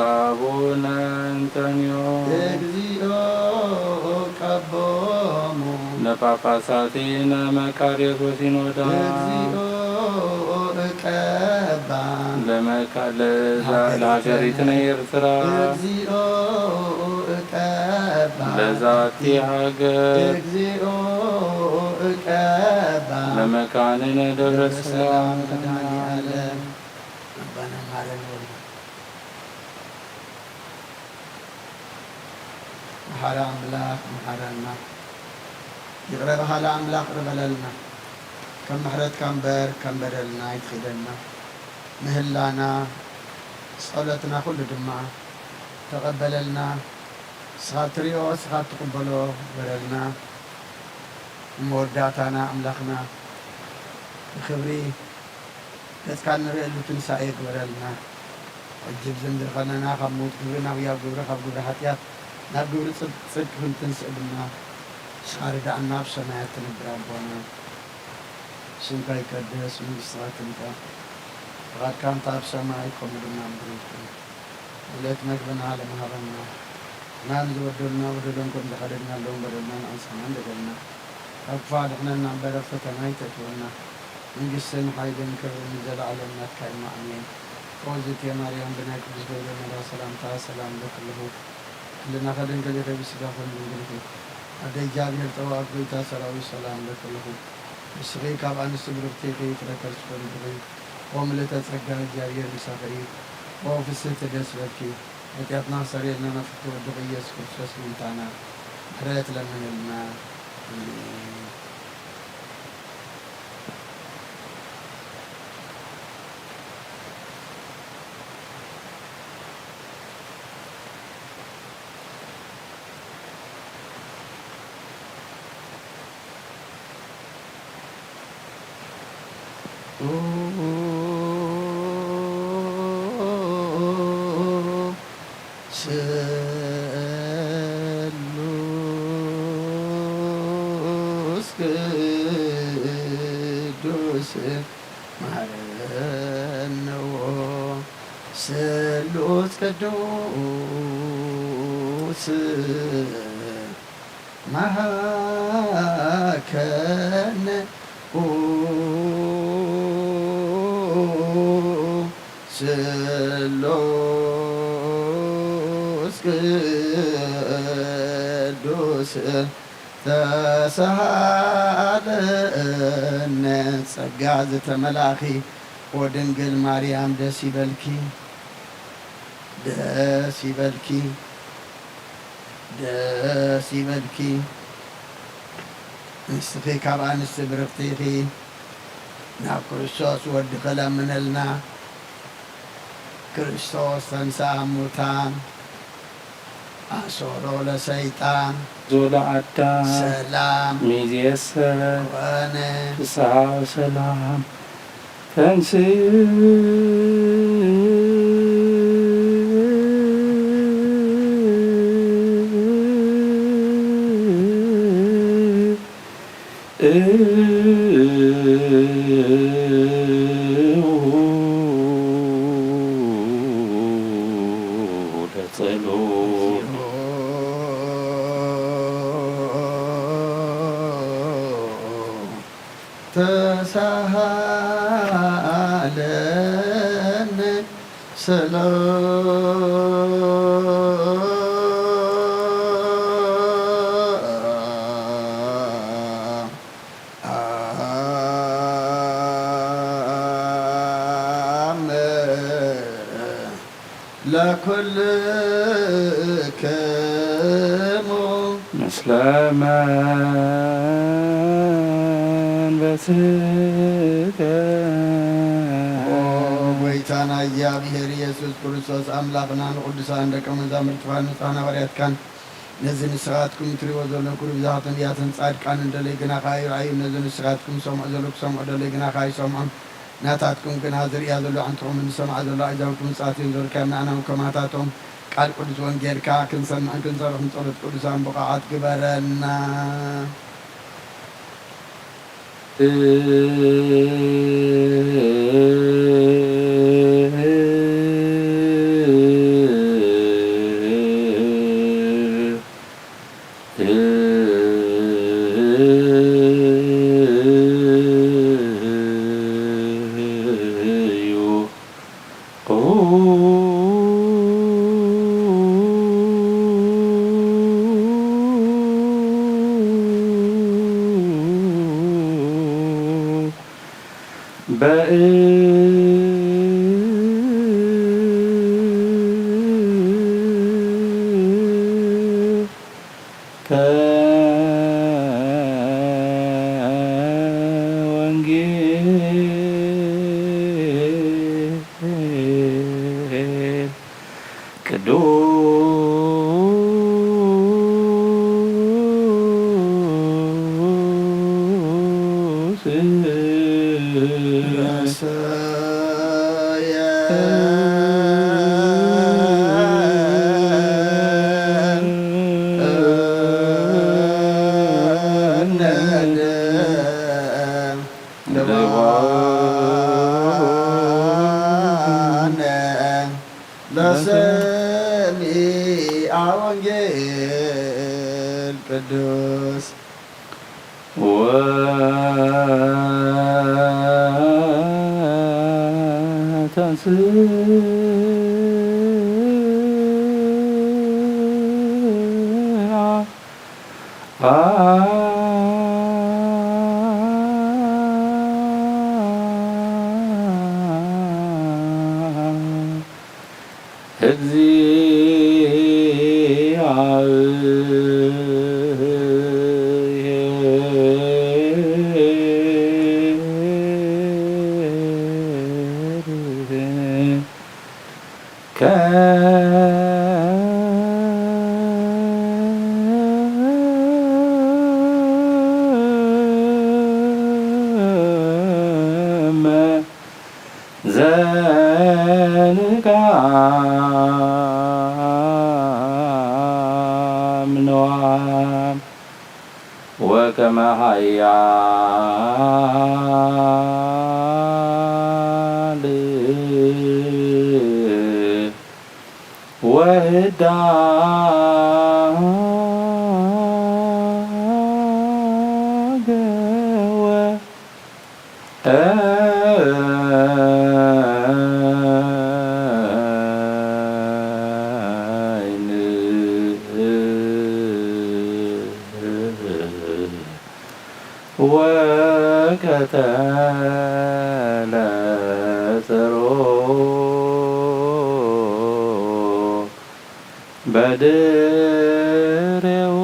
አቡነ አንቶኒዮ እግዚኦ ቀቦሙ ለጳጳሳቲነ መካርየ ሲኖዳ እግዚኦ እቀባ ለሀገሪትነ ኤርትራ እግዚኦ እቀባ ለዛቲ ሀገር እግዚኦ እቀባ ለመካንነ ደብረ ሰላም መድኃኔዓለም አባና ማረን ወልድ መሐሪ አምላክ መሐረና ይቅረ በሃላ አምላክ ቅርበለልና ከም ምሕረት ከምበር ከም በደልና ይትኺደና ምህላና ጸሎትና ኩሉ ድማ ተቐበለልና ስኻ ትሪኦ ስኻ ትቕበሎ በለልና መወዳእታና ኣምላኽና ብክብሪ ገጽካ ንሪእሉ ትንሳኤ ግበረልና ዕጅብ ዘንድር ኸለና ካብ ሞት ግብሪ ናብ ሕያው ግብሪ ካብ ግብሪ ሓጢኣት ናብ ግብሪ ጽድቂ ክንትንስእ ድማ ስኻ ርዳእና ኣብ ሰማያት ትነብር ኣቦና ስምካ ይቀደስ መንግሥትኻ ትምጻ ፈቃድካ እንተ ኣብ ሰማይ ከምኡ ድማ ምድሪ ይኩን ዕለት መግብና ለመሃበና ናን ዝወደሉና በደሎም ከም ዝሓደግናለዎም በደልና ንኣንሳና እንደገልና ካብ ክፉ ኣድሕነና እምበር ኣብ ፈተና ይተእትወና መንግሥትን ሓይልን ክብርን ዘለዓለም ናትካ ኢማ ኣሜን። ኦዝእትየ ማርያም ብናይ ቅዱስ ገብርኤል መልአክ ሰላምታ ሰላም ለክልሁ ኩልና ከደንገል ከቢስጋ ኮን ድንግልቲ ኣደ እግዚአብሔር ጠዋት ጎይታ ሰራዊት ሰላም ለክልሁ ንስኺ ካብ ኣንስቲ ብርክቲ ከይትረከብ ትፈልጥኺ ኦ ምልዕተ ጸጋ እግዚአብሔር ምሳኺ ኦ ፍስሕቲ ደስ በልኪ ኃጢአትና ሰሪየልና ናፍቲ ወድኺ ኢየሱስ ክርስቶስ ምንታና ምሕረት ለምንልና ስሉስ ቅዱስ ማረነዎ ስሉስ ቅዱስ መሃከነ ስሉስ ቅዱስ ተሳሃለነ ጸጋ ዝተመላኺ ወድንግል ማርያም ደስ ይበልኪ ደስ ይበልኪ ደስ ይበልኪ ንስኺ ካብ ኣንስቲ ብርክቲ ኢኺ ናብ ክርስቶስ ወድኸ ለምነልና ክርስቶስ ተንሥአ እሙታን አሰሮ ለሰይጣን ዞለአዳም ሰላም ሚዜሰ ኮነ ፍስሐ ወሰላም ተንሥእ ተሳሃለነ ሰላም ለኩልክሙ ምስለ መንበስከ ጎይታና እግዚአብሔር ኢየሱስ ክርስቶስ አምላክና ንቅዱሳን ደቀ መዛሙርትኻ ንጹሐን ሐዋርያትካን ነዚ ንስኻትኩም ትሪእዎ ዘለኩም ብዙሓት ነቢያትን ጻድቃን እንደለይ ግናኻ ይረኣዩ ነዚ ንስኻትኩም ሰምዑ ዘሎ ክሰምዑ ደለይ ግናኻ ይሰምዖም ናታትኩም ግና ዝርያ ዘሎ ሓንትኹም ንሰምዓ ዘሎ ኣሕዛብኩም ጻትዮም ዘርካዮም ንኣናም ከማታቶም ቃል ቅዱስ ወንጌልካ ክንሰምዕን ክንሰርሕን ጸሎት ቅዱሳን ብቕዓት ግበረና ወንጌል ቅዱስ ለሰሚዐ ወንጌል ቅዱስ ዘንቃምነዋም ወከመ ኃያል ወህዳገ ወቀተለ ጽሮ በድሬው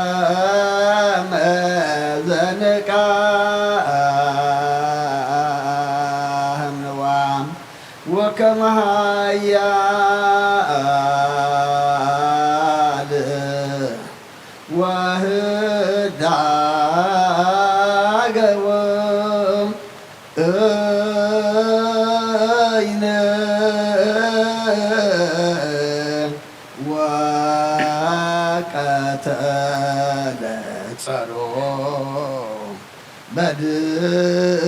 ከመ ዘንቃህምዋ ወከመ ኃያል ወህዳገ ወእይነ ወቀተለ ጸሮ በድሬሁ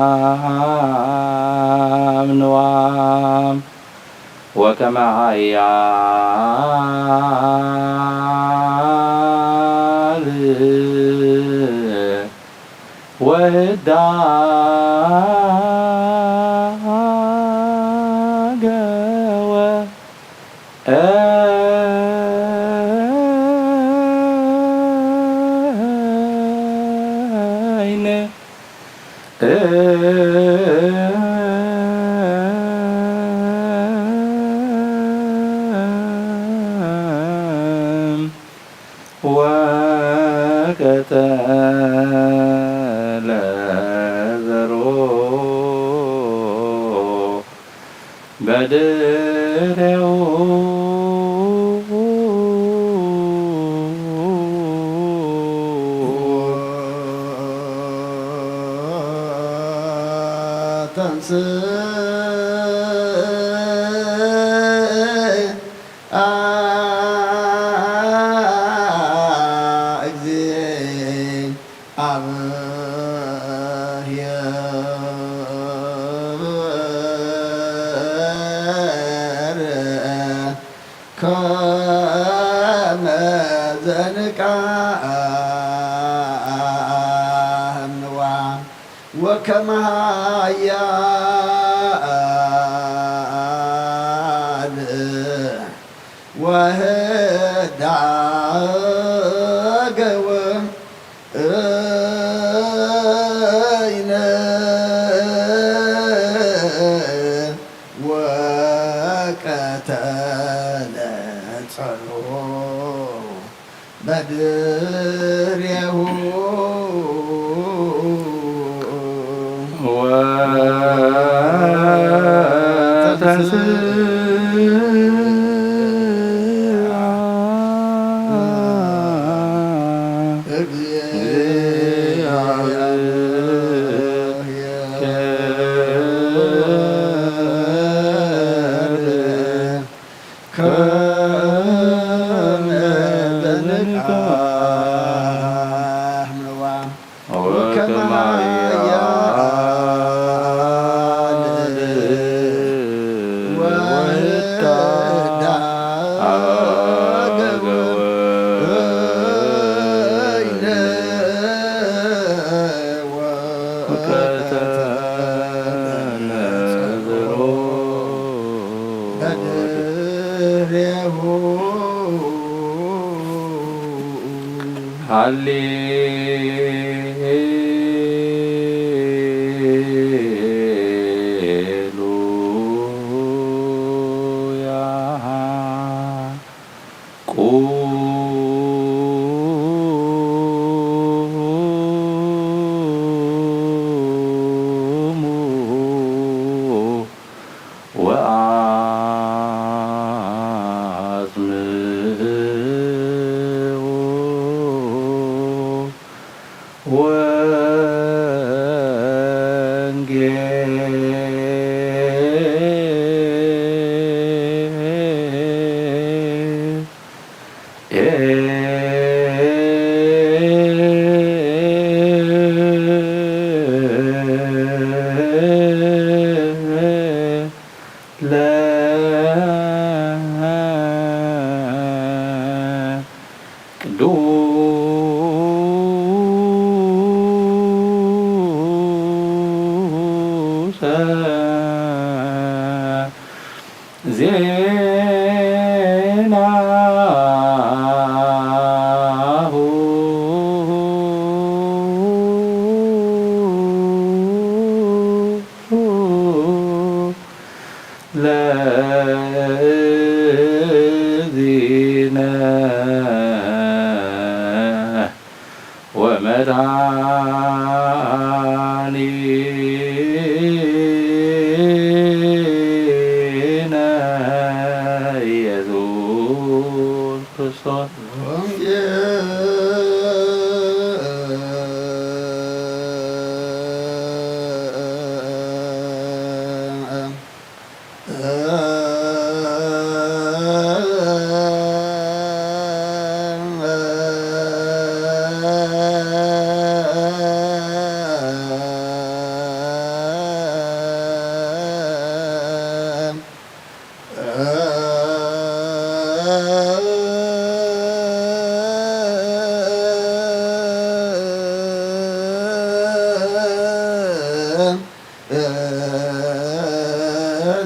ዘንቃምነዋ نوام وكما عيال وهداغ أين وكتل ذرو وكما عيال وهداغ أين وقتل صلو بدر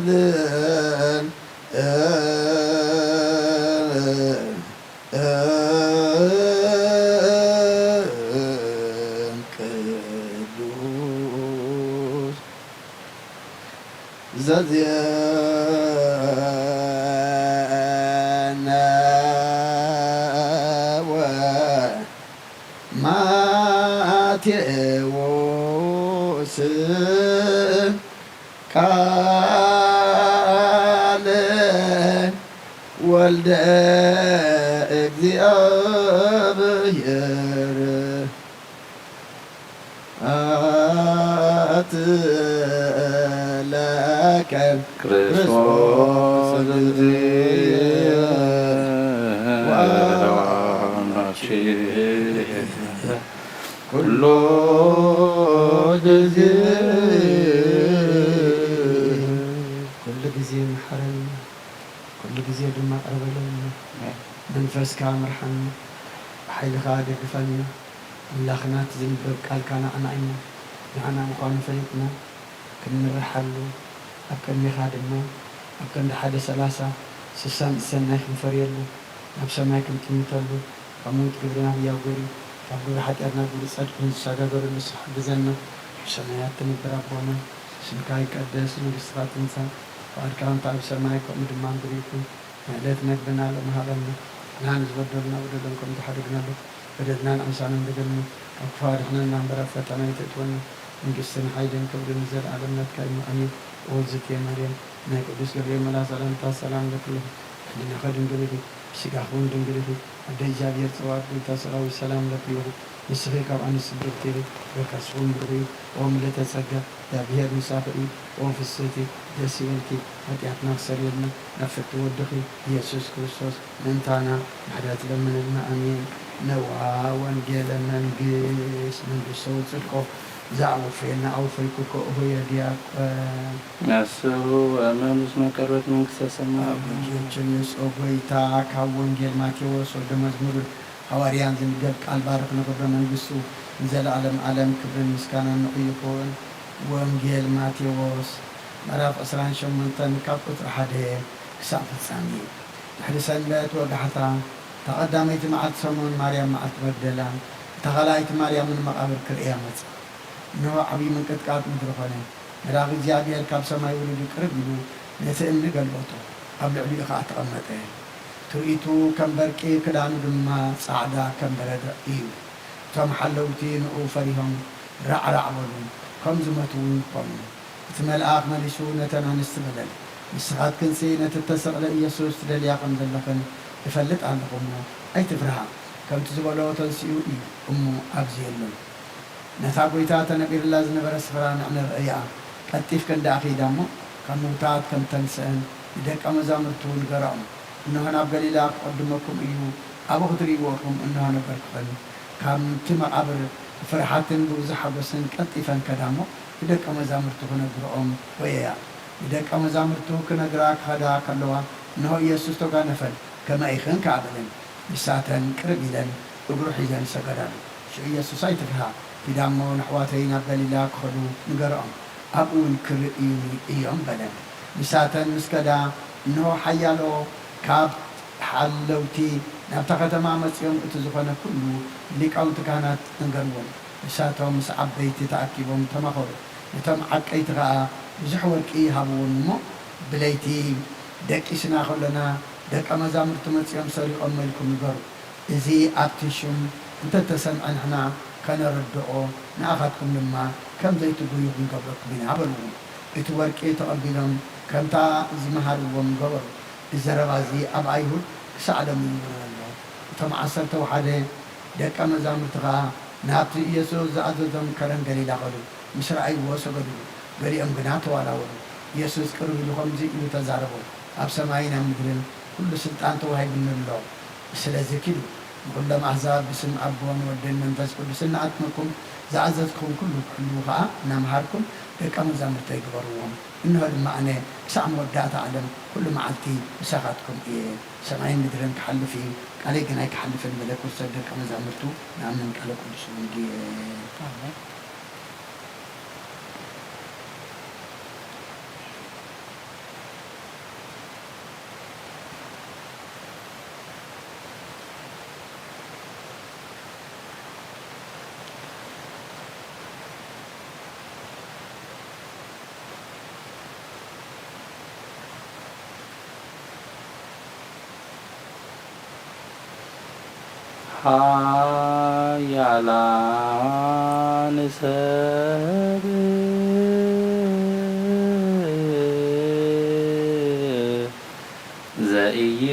أذن قدوس زديانا وماتيوس قال ولد እግዚአብሔር አትለከ ክርስቶስ ኩሎ ጊዜ መሐረኒ ኩሉ ጊዜ ድማ ቅረበለኒ መንፈስካ ምርሐኒ ብሓይልኻ ደግፈኒ ኣምላኽና እቲ ዝንበብ ቃልካ ንዓና ኢና ንዓና ምዃኑ ፈሊጥና ክንምርሓሉ ኣብ ቅድሚኻ ድማ ኣብ ቀንዲ 130 60 ሰናይ ክንፈርየሉ ናብ ሰማይ ክንጥምተሉ ካብ ሞት ግብርና ህያው ገይሩ ካብ ግብሪ ሓጢአትና ግብሪ ፀድቂ ንሰጋገረሉ ንሱ ሓግዘና ብሰማያት ትነብር ኣቦና ስምካ ይቀደስ መንግስትኻ ትምፃእ فقد كانت على السماء كم دمان بريكم ليتنا بدنا لهم هذا نحن زبدلنا بدلكم تحرقنا له بدلنا الأنسان بدلنا أكفار إحنا نعبر فتنا يتطونا من قصة حيدين كبر نزل عالمنا كائن أمين وزت يا مريم نقدس جبريل ملا سلام تسلام لكله إحنا خدم جبريل سكاخون جبريل أدي جابير سواد تسلام والسلام لكله نسخيك عن السبتيري وكسرون بري وملة سجى دابير مسافري وفي السيتي دسيلتي وديعتنا سريرنا نفت ودخي يسوع كريستوس ننتانا حدات لمن أمين نوعا وانجيل منجيس من بصوت صدقه زعوا فينا أو في كوكو هو دياك نسو أمام اسمه كروت من كساسما جيتشنيس أوغيتا كاونجيل ماتيوس ودمزمور حواريان زنجل قال بارك نقبر منجسو نزل عالم كبر مسكانا نقيقون وانجيل ماتيوس مراف أسران شمنتن كابوت أحده كساف الثاني أحد سنبات وقحتا تقدمت معت سمون مريم معت بدلا تغلايت مريم من مقابر كريامت نو عبي من كتكات مدرخانه مراغ زيادية الكاب سما يولد قرب له نسأل قلبته قبل علي قاعت قمته تريتو كم بركي كدانو دما صعدا كم برد إيو تم حلوتي نؤفرهم رعرع ولون كم زمتون قم تملأ ملشو نتنا نستملل مسخات كنسي نتتسق لإيسوس للياقم ذلقن يفلت عندكم أي تفرها كم تزبلو تنسيو إيو أمو أبزيلن نتاقويتات نبير الله زنبر سفران عن الرئياء كتف كان داخي دامو كم موتات كم تنسان يدك أمزامرتون قرأم إنه أنا بقليلا أقدمكم إيو أبو خطريوكم إنه أنا بركبن كم تما أبر فرحاتن بوزحة بسن كتفا كدامو يدك أمزامرتو كنقرأم ويا يدك أمزامرتو كنقرأك هذا كاللوا إنه يسوس توقع نفل كما إخن كعبلن بساتن كربيلن وقروح إذن سقران شو يسوس أيتفها في دامو نحواتينا بقليلا كخلو نقرأم أبون كرئيني إيام بلن بساتن مسكدا إنه حيالو كاب حلوتي نبتقى تمامت يوم اتزخنا كله لك أو تكانت نقرون بساتهم مسعب بيتي تأكيبهم تمخر يتم عكيت غا بزحور كي هابون مو بليتي دك إسنا خلنا دك أمزامر تمتيام سري أمالكم نقر إذي أبتشم انت تسمع نحنا كان ردعو نأخذكم لما كم زيت قيوب من قبلك بنا عبرون اتوارك تقبلهم كم تا زمهر ومقبر الزرغازي أبعيهود سعدم من الله تم عسرت وحده دك مزامر تغا نابت يسوع زعزم كرن قليلا قلو مسرعي وسقدو قلي أم قنات ولا ولو يسوع كرو لهم زي يتزاربو أب سماينا مدرن كل سلطان توهي من الله سلازي كيلو كل أحزاب بسم أبوان ودين من تسكو بسنة أتمكم زعزتكم كلها نمهاركم دك مزامر تيقبروهم إنه المعنى سام ودات عدم كل معلتي مساقاتكم إيه سمعين مدرن كحل فيه عليك هناك حل في الملك والصدق كما زعمرتو نعم على كل شيء دي ኃያላን ሰብ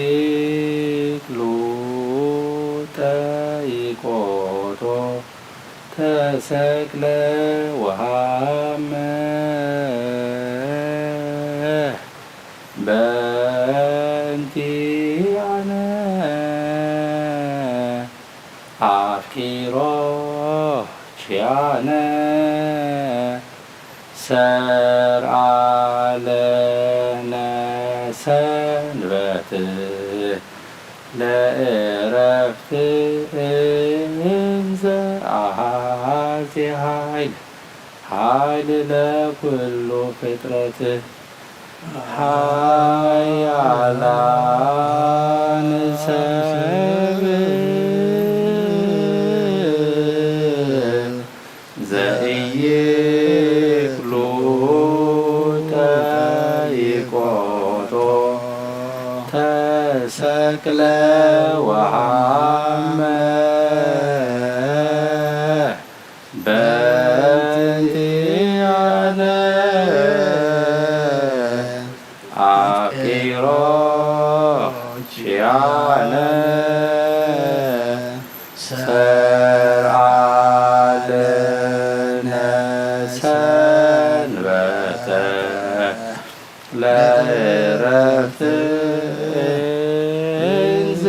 ዘኢይክሉ ጠይቆቶ ተሰቅለ ወሃመ በእንቲአነ አፍቂሮ ኪያነ ሰርዓ ለነ ሰንበት ለዕረፍት እንዘ አሐዜ ኃይል ለኩሉ ፍጥረት ኃያላን ሰብ ዘኢይክሉ ጠይቆቶ ተሰቅለ ወሃመ በእንቲአነ አፍቂሮ ኪያነ ሰርዓ ለነ ሰንበተ ለዕረፍት እንዘ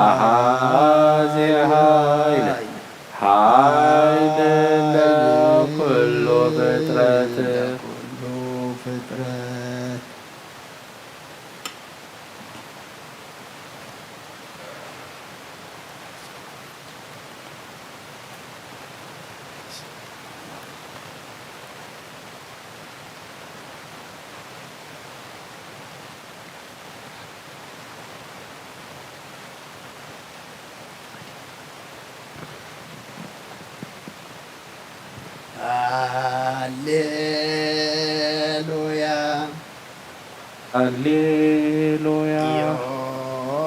አሐዜ ኃይል ለኩሉ ፍጥረት ሃሌሉያ ሃሌሉያ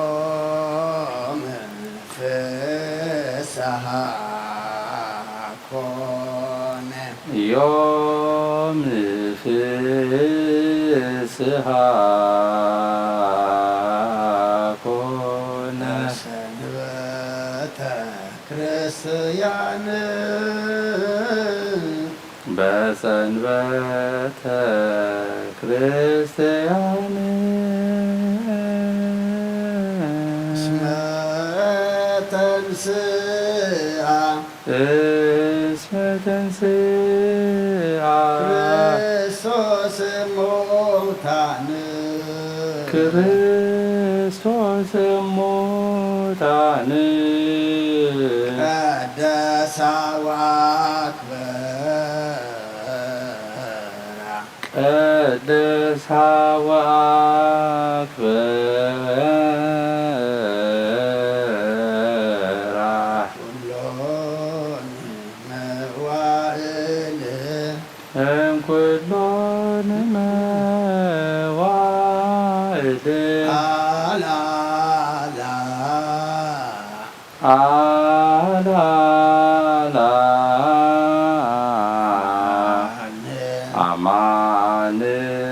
ዮም ፍስሐ ኮነ ዮም ፍስሐ ኮነ ሰንበተ ክርስቲያን በሰንበተ ክርስቲያን እስመ ተንሥአ ክርስቶስ እሙታን ክርስቶስ እሙታን ቀደሳ ቀደሳ ወአክበራ ኩሎን መዋዕል እምኩሎን መዋዕል አላላ አማን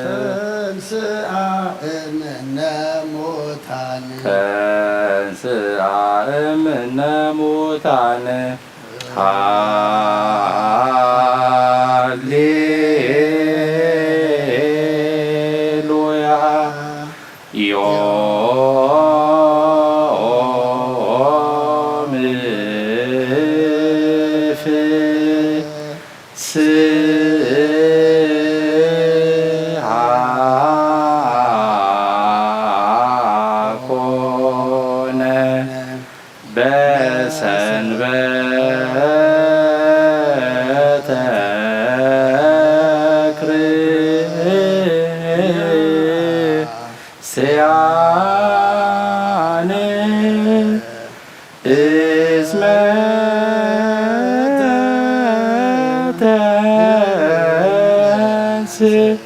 ተንሥአ እምነ ሙታን ተንሥአ እምነ ሙታን ሃሌሉያ ዮም ፍስሐ ኮነ በሰንበተ ክርስቲያን እስመ ተንሥአ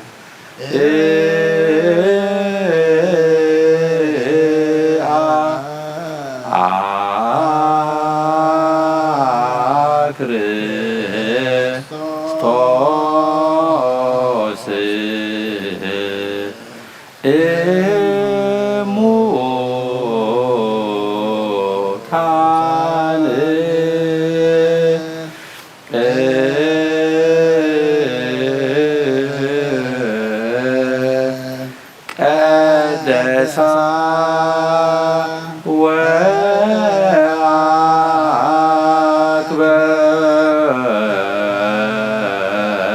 እሙታን ቀደሳ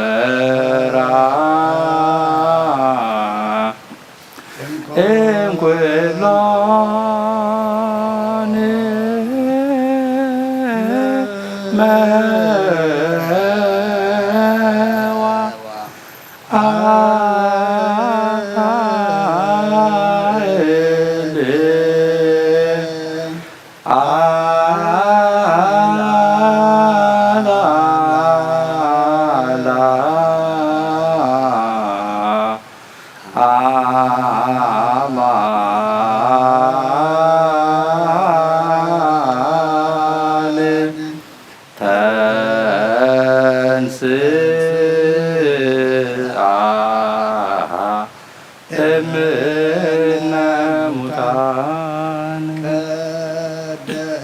ወአክበራ እምኩሎን አማን ተንሥአ እምነ ሙታን ቀደሳ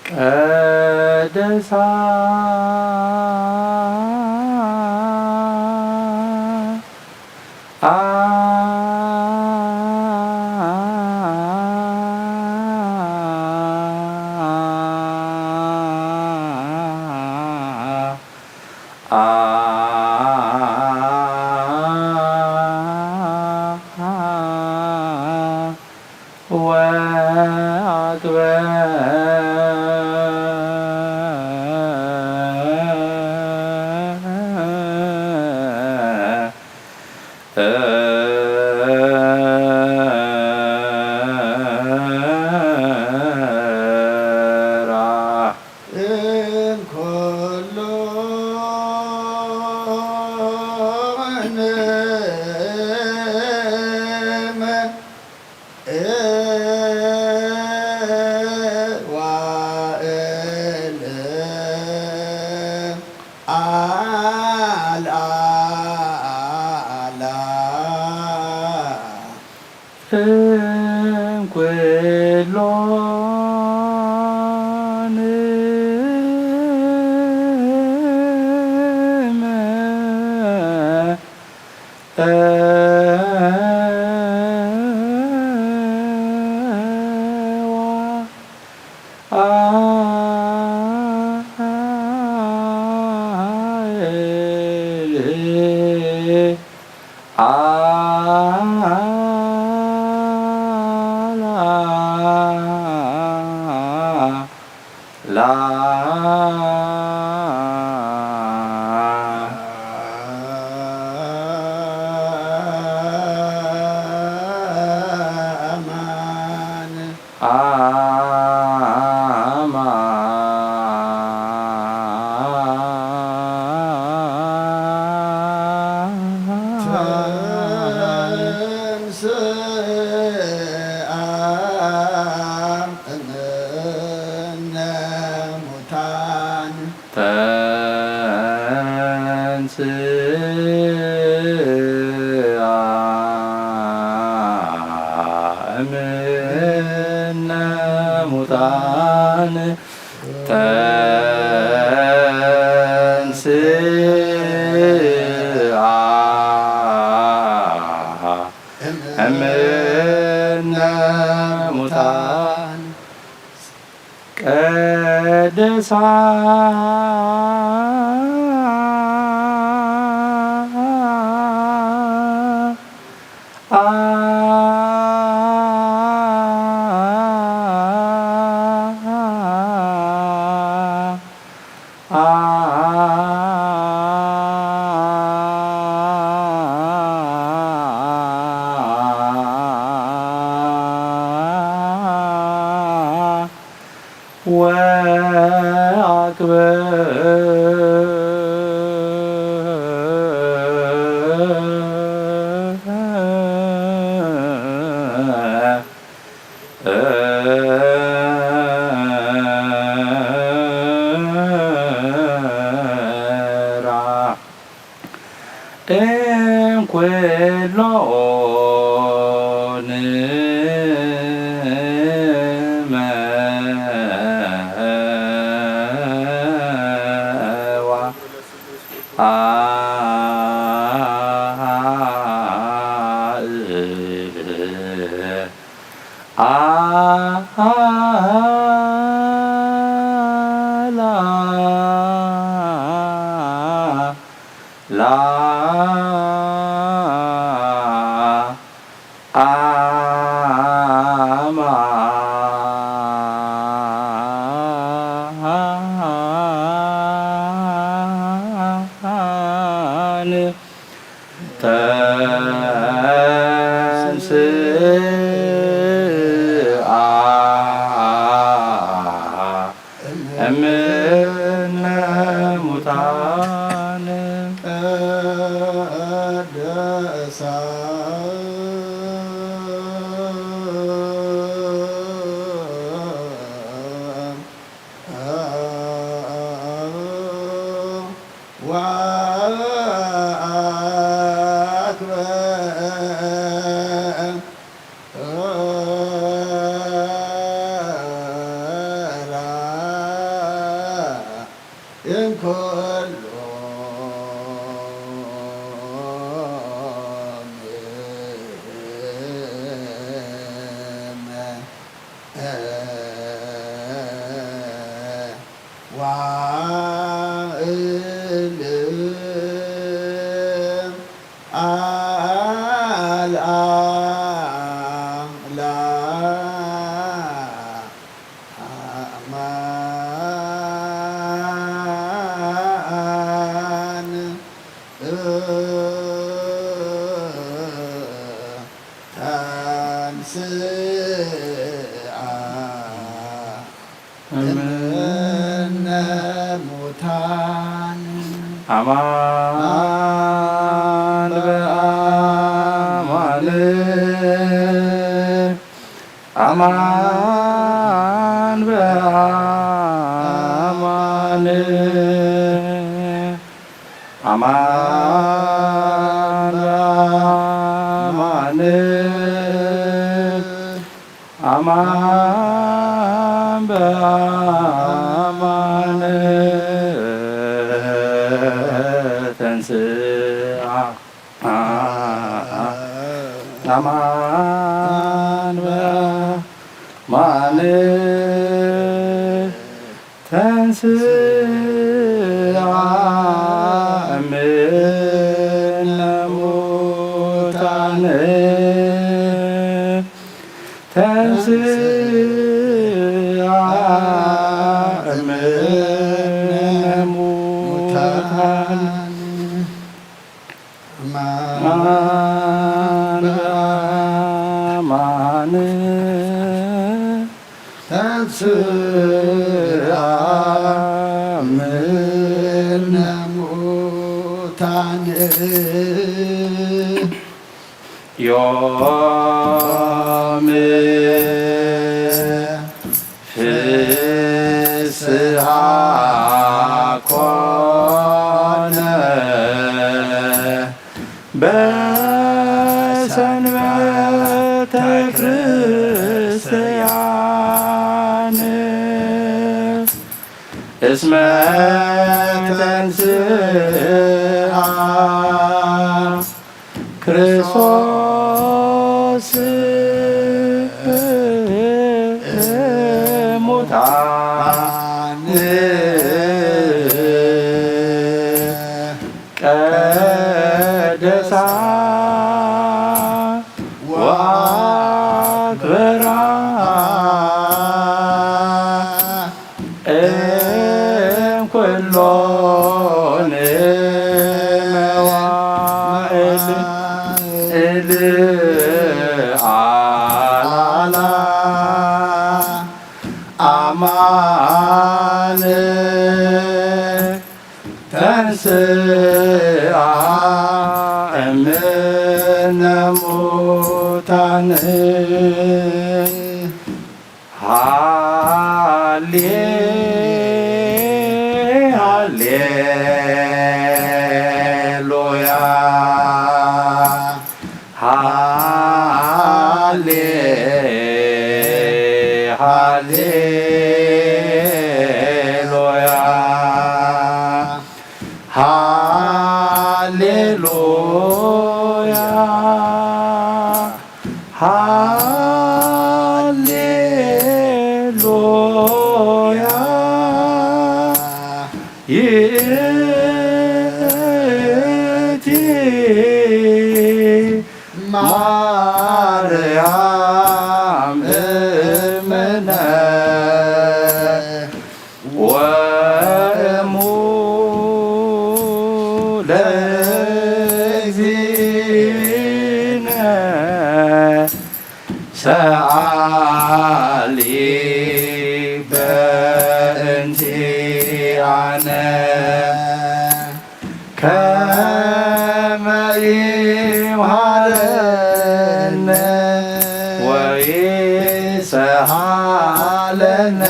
ቀደሳ እምኩሎን እምነ ሙታን ተንሥአ እምነ ሙታን ቀደሳ እምነ ሙታን ቀደሳ አማን በአማን አማን በአማን አማን በአማን አማን በአማን ተንሥአ አማን በአማን ተንሥአ እምነ ሙታን ተንሥአ እምነ ሙታን አማን በአማን ተንሥአ እምነ ሙታን ዮም ፍስሐ ኮነ በሰንበተ ክርስቲያን እስመ ተንሥአ ክርስቶስ እሙታን ቀደሳ ወአክበራ እምኩሎን መዋዕል አላላ አማ ተንሥአ እምነ ሙታን ሃሌ ሃሌሉያ ሃሌ ሃሌሉያ ሃሌሉያ ሃሌሉያ ይእቲ ማርያም እምነ ወእሙ ለእግዚእነ ሰአሊ በእንቲአነ ከመ ይምሃረነ ወይስሃለነ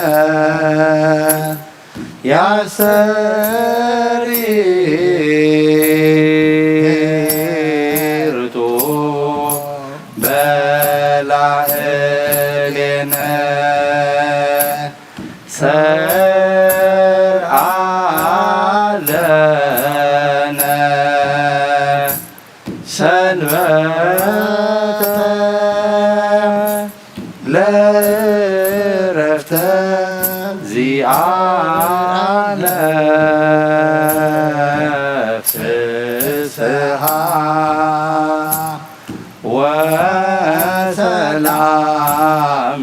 ያሰሪርቱ በላዕሌነ ሰርአለነ ሰንበተ ለዕረፍተ ዚአነ ፍስሐ ወሰላም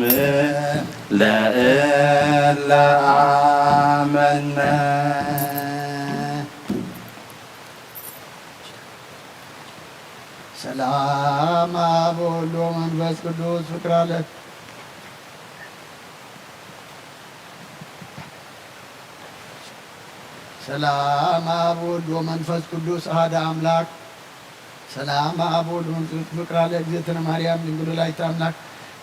ለእለ አመነ። ሰላም አብ ወወልድ ወመንፈስ ቅዱስ ፍቅር አለ ሰላም አብ ወወልድ ወመንፈስ ቅዱስ አሐደ አምላክ ሰላም አብ ወወልድ ወመንፈስ ቅዱስ ፍቅር አለ እግዝእትነ ማርያም ድንግል ወላዲተ አምላክ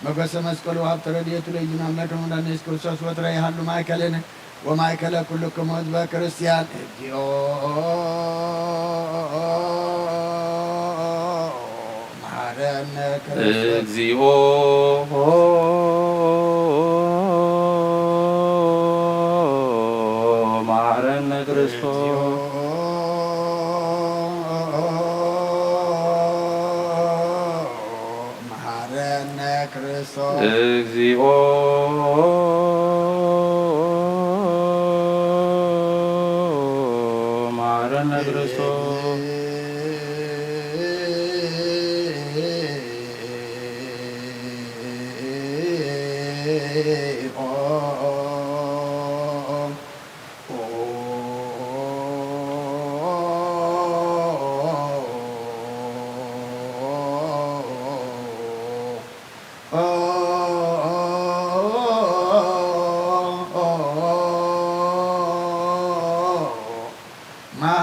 ሞገሰ መስቀሉ ሀብተ ረድኤቱ ለእግዚእነ አምላክ ወመድኃኒነ ኢየሱስ ክርስቶስ ወትረ ይሃሉ ማእከሌነ ወማእከለ ኩልክሙ ሕዝበ ክርስቲያን እግዚኦ መሐረነ ክርስቶስ እግዚኦ መሐረነ ክርስቶስ መሐረነ ክርስቶስ እግዚኦ መሐረነ ክርስቶስ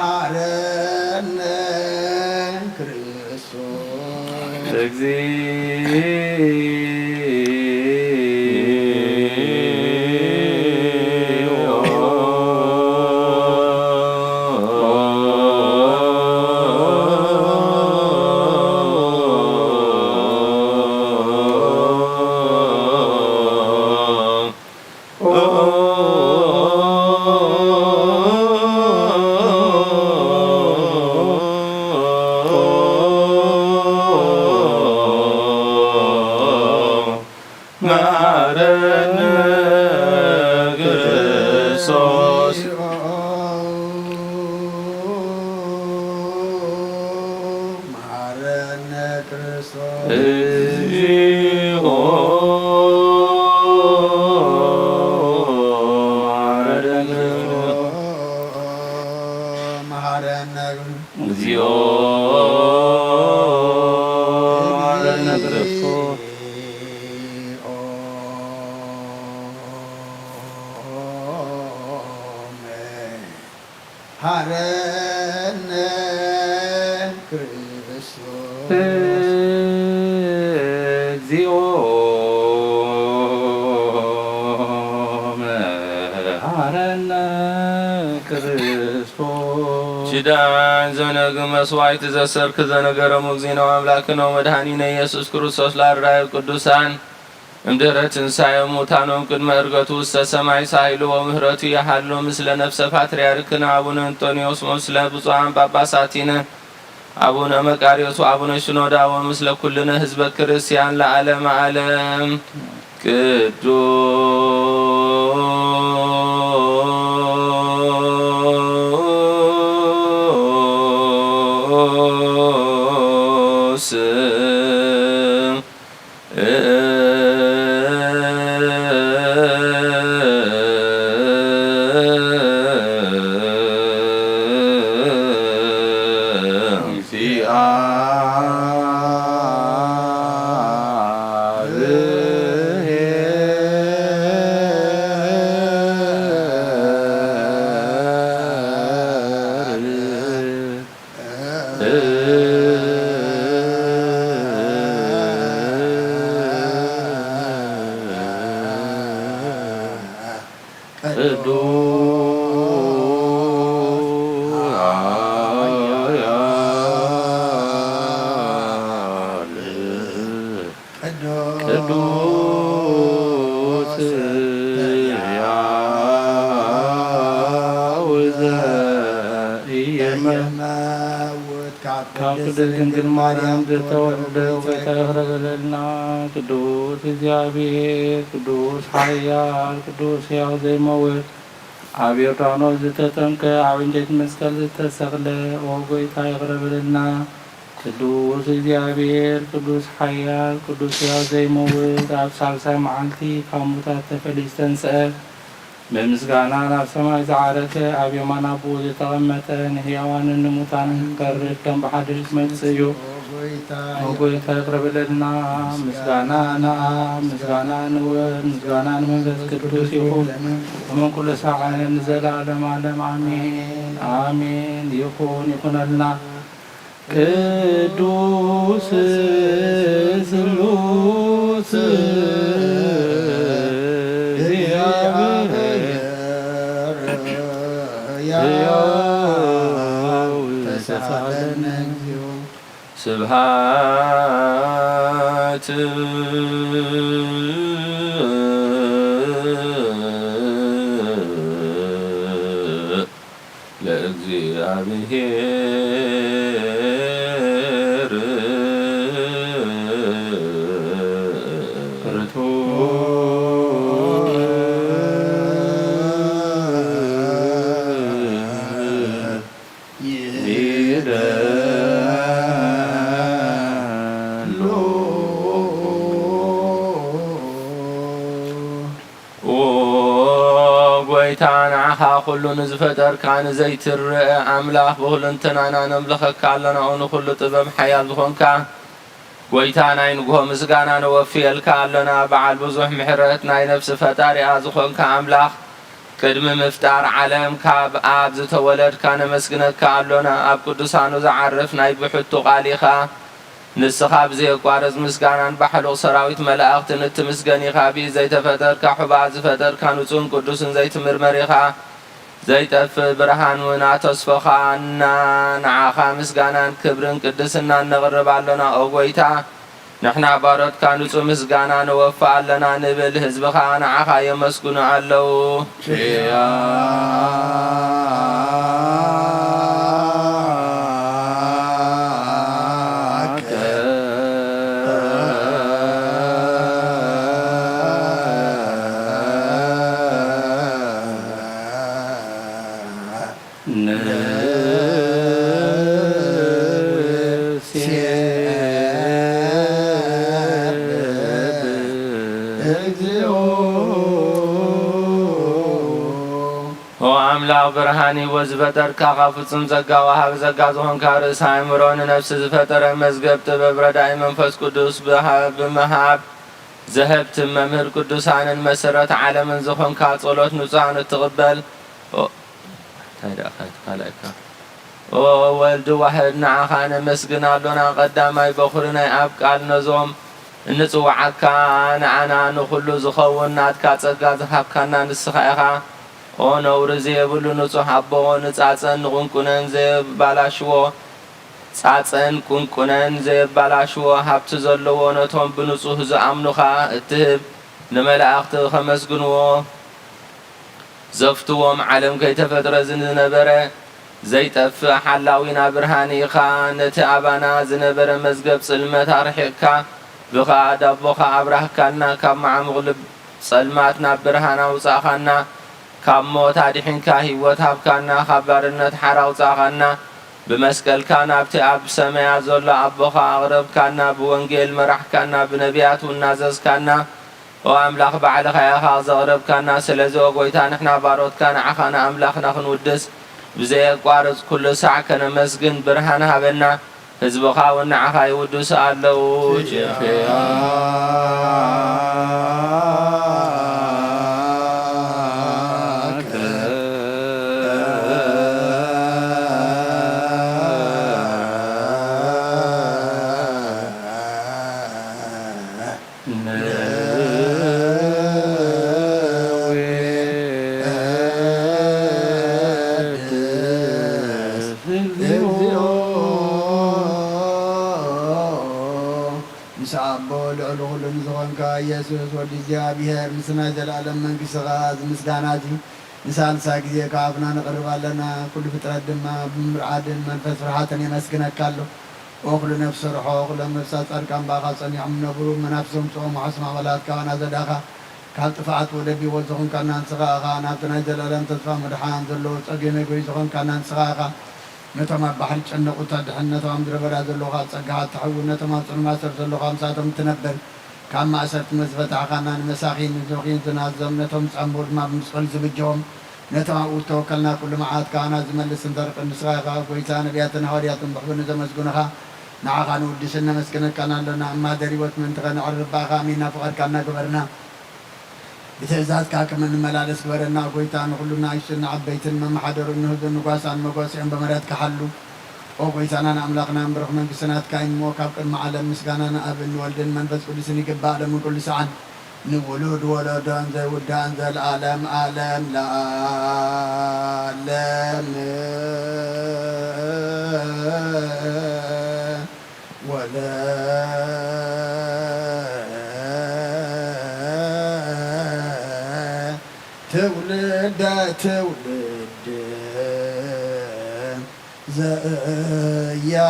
መሐረነ ክርስቶስ መሐረነ ክርስቶስ መሐረነ ክርስቶስ እግዚኦ መሐረነ ክርስቶስ መሐረነ እግዚኦ መሐረነ ክርስቶስ ሓረነ ክርስቶስ እግዚኦ መሐረነ ክርስቶስ ኪዳን ዘነግ መስዋዕት ዘሰርክ ዘነገረ ሙግዚነ አምላክነ ወመድኃኒነ ኢየሱስ ክርስቶስ ለአርዳኢ ቅዱሳን እምድኅረ ትንሣኤ ሙታኖም ቅድመ ዕርገቱ ውስተ ሰማይ ሳይሉ ወምህረቱ ያሃሎ ምስለ ነፍሰ ፓትርያርክነ አቡነ አንጦንዮስ ወምስለ ብፁዓን ጳጳሳቲነ አቡነ መቃርዮስ ወአቡነ ሽኖዳ ወምስለ ኩልነ ህዝበ ክርስቲያን ለዓለመ ዓለም ቅዱስ ቅድስት ድንግል ማርያም ዘተወልደ ወተረገለልና ቅዱስ እግዚአብሔር ቅዱስ ኃያል ቅዱስ ሕያው ዘይመውት ኣብ ዮርዳኖስ ዝተጠምቀ ኣብ እንጨይቲ መስቀል ዝተሰቕለ ኦ ጐይታ ይቕረበለልና። ቅዱስ እግዚአብሔር ቅዱስ ኃያል ቅዱስ ሕያው ዘይመውት ኣብ ሳልሳይ መዓልቲ ካብ ሙታት ተፈልዩ ዝተንስአ በምስጋና ናብ ሰማይ ዝዓረገ ኣብ የማነ አቡኡ ዝተቐመጠ ንሕያዋንን ንሙታንን ዝቀርብ ከም ብሓድሽ ዝመጽእ እዩ። ጐይታ ይቅረበለልና። ምስጋና ንአብ ምስጋና ንወልድ ምስጋና ንመንፈስ ቅዱስ ይሁን ከመ ኩሉ ሰዓት ንዘላለም ዓለም አሜን አሜን። ይሁን ይሁነልና። ቅዱስ ስሉስ ስብሐት ለእግዚአብሔር ጎይታናኻ ኩሉ ንዝፈጠርካ ንዘይትርአ ኣምላኽ ብሁለንተናና ነምልኸካ ኣለና ንኩሉ ጥበብ ሓያል ዝኾንካ ጎይታ ናይ ንግሆ ምስጋና ነወፍየልካ ኣለና። በዓል ብዙሕ ምሕረት ናይ ነፍሲ ፈጣሪኣ ዝኾንካ ኣምላኽ ቅድሚ ምፍጣር ዓለም ካብ ኣብ ዝተወለድካ ነመስግነካ ኣሎና። ኣብ ቅዱሳኑ ዝዓርፍ ናይ ብሕቱ ቃሊኻ ንስኻ ብዘየቋረፅ ምስጋናን ባሕሉቕ ሰራዊት መላእኽትን እትምስገን ኢኻ። ብኢድ ዘይተፈጠርካ ሕቡእ ዝፈጠርካ ንጹህን ቅዱስን ዘይትምርመር ኢኻ። ዘይጠፍእ ብርሃን ውና ተስፋኻና ንዓኻ ምስጋናን ክብርን ቅድስናን ነቕርብ ኣለና። ኦ ጐይታ ንሕና ባሮትካ ንጹህ ምስጋና ነወፍእ ኣለና ንብል ህዝብኻ ንዓኻ የመስግኑ ኣለዉ። አምላክ ብርሃን ሕይወት ዝፈጠርካ ካብ ፍጹም ጸጋ ወሃብ ጸጋ ዝኾንካ ርእሲ ኣእምሮ ንነፍሲ ዝፈጠረ መዝገብ ጥበብ ረዳኢ መንፈስ ቅዱስ ብምሃብ ዘህብቲ መምህር ቅዱሳንን መሰረት ዓለምን ዝኾንካ ጸሎት ንጹሃን እትቕበል هيدا أخذت خلقك ولد واحد نعخانا مسجنا لنا قدامي بخورنا أبقى النزوم نصوعك نعنا نخلو زخونات كاتسقا زحبكنا نسخيخا ونور زيبلو نصحبو نتعصن نغنكنن زيب بالاشو تعصن كنكنن زيب بالاشو حبت زلو نتهم بنصوح زعمنخا اتهب نملأخت خمسقنو زفتوهم علم كي تفتر زنبره زيتف حلاوينا برهاني خان نتعبنا زنبر مزقب سلمت أرحيكا بخا دبخا أبرهكنا كم مغلب سلماتنا برهانا وصاخنا كم موت عدحين كاهي وتهبكنا خبرنا تحرا وصاخنا بمسكل كان ابتعب سميع زول أبخا أغرب كنا بوانجيل مرح كنا بنبيات والنازز كنا وأملاخ بعد خياخا زغرب كنا سلزوق ويتان احنا باروت كان عخانا أملاخنا خنودس بزي قارز كل ساعة كان مسجن برهان هبنا حزبخا ونعخا يودس ألو ኢየሱስ ወልድ እግዚአብሔር ምስና ዘላለም መንግሥት ሥርዓት ምስጋናቲ ንሳልሳ ጊዜ ከአፍና ነቀርባለና ኩሉ ፍጥረት ድማ ብምርዓድን መንፈስ ፍርሃትን የመስግነካለሁ ወኩሉ ነፍስ ርሖ ኩሉ ነፍሳት ጻድቃን ባኻ ጸኒዖም ነብሩ መናፍሶም ጽኦም ሓስማ መላእክት ካባና ዘዳኻ ካብ ጥፍዓት ወደቢ ወት ዝኾንካ ናንስኻ ኢኻ ናብቲ ናይ ዘለኣለም ተስፋ ምድሓን ዘለዎ ጸገመ ጎይ ዝኾንካ ናንስኻ ኢኻ ነቶም ኣብ ባሕሪ ጨነቑ ተድሕን ነቶም ምድረ በዳ ዘለኻ ጸጋኻ ትሕውን ነቶም ኣብ ጽልማ ስር ዘለኻ ምሳቶም ትነብር ካብ ማእሰርቲ መስፈታሕኻና ንመሳኺን ንዞኺን ዝናዘም ነቶም ጸምቡር ድማ ብምስቀል ዝብጅሖም ነቶም ኣብኡ ተወከልና ኩሉ መዓት ካህና ዝመልስ እንተርቅ ንስኻ ኢኻ ጐይታ ነቢያትን ሃዋርያትን ብሕብን ዘመስግኑኻ ንዓኻ ንውድስን ነመስግነካና ኣለና እማደር ሂወት ምንትኸ ንዕርባኻ ኣሚንና ፍቐድካና ግበርና ብትእዛዝካ ከም እንመላለስ ግበረና ጐይታ ንኹሉና እሽትን ዓበይትን መማሓደሩ ንህዝን ንጓሳን መጓሲኦም በመሬት ክሓሉ وقويتانا أملاقنا نبرخ من بسنات كاين موكب قدم عالم مسكانا أبن والدن منفس كل سنة قبع من كل سعن نولود ولدان زي ودان زي العالم عالم لا عالم ولا تولد تولد زيها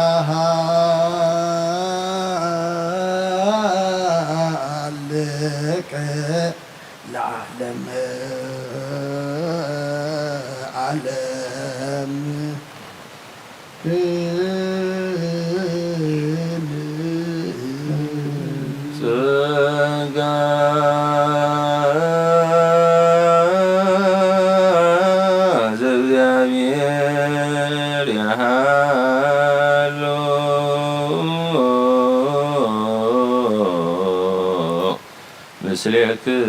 لك العالم عالم مثلك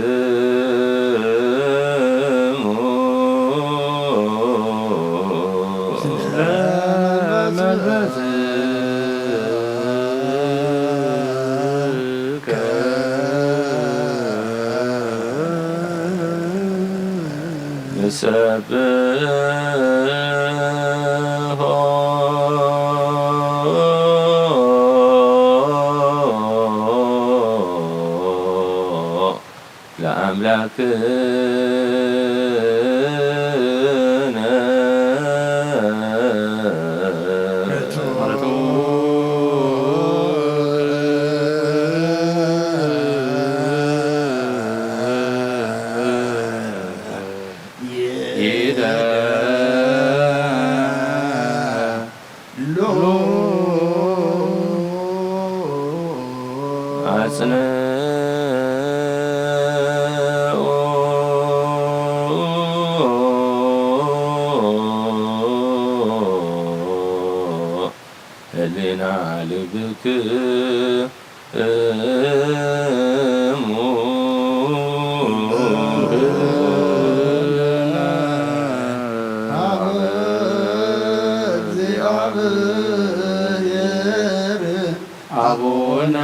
አቡነ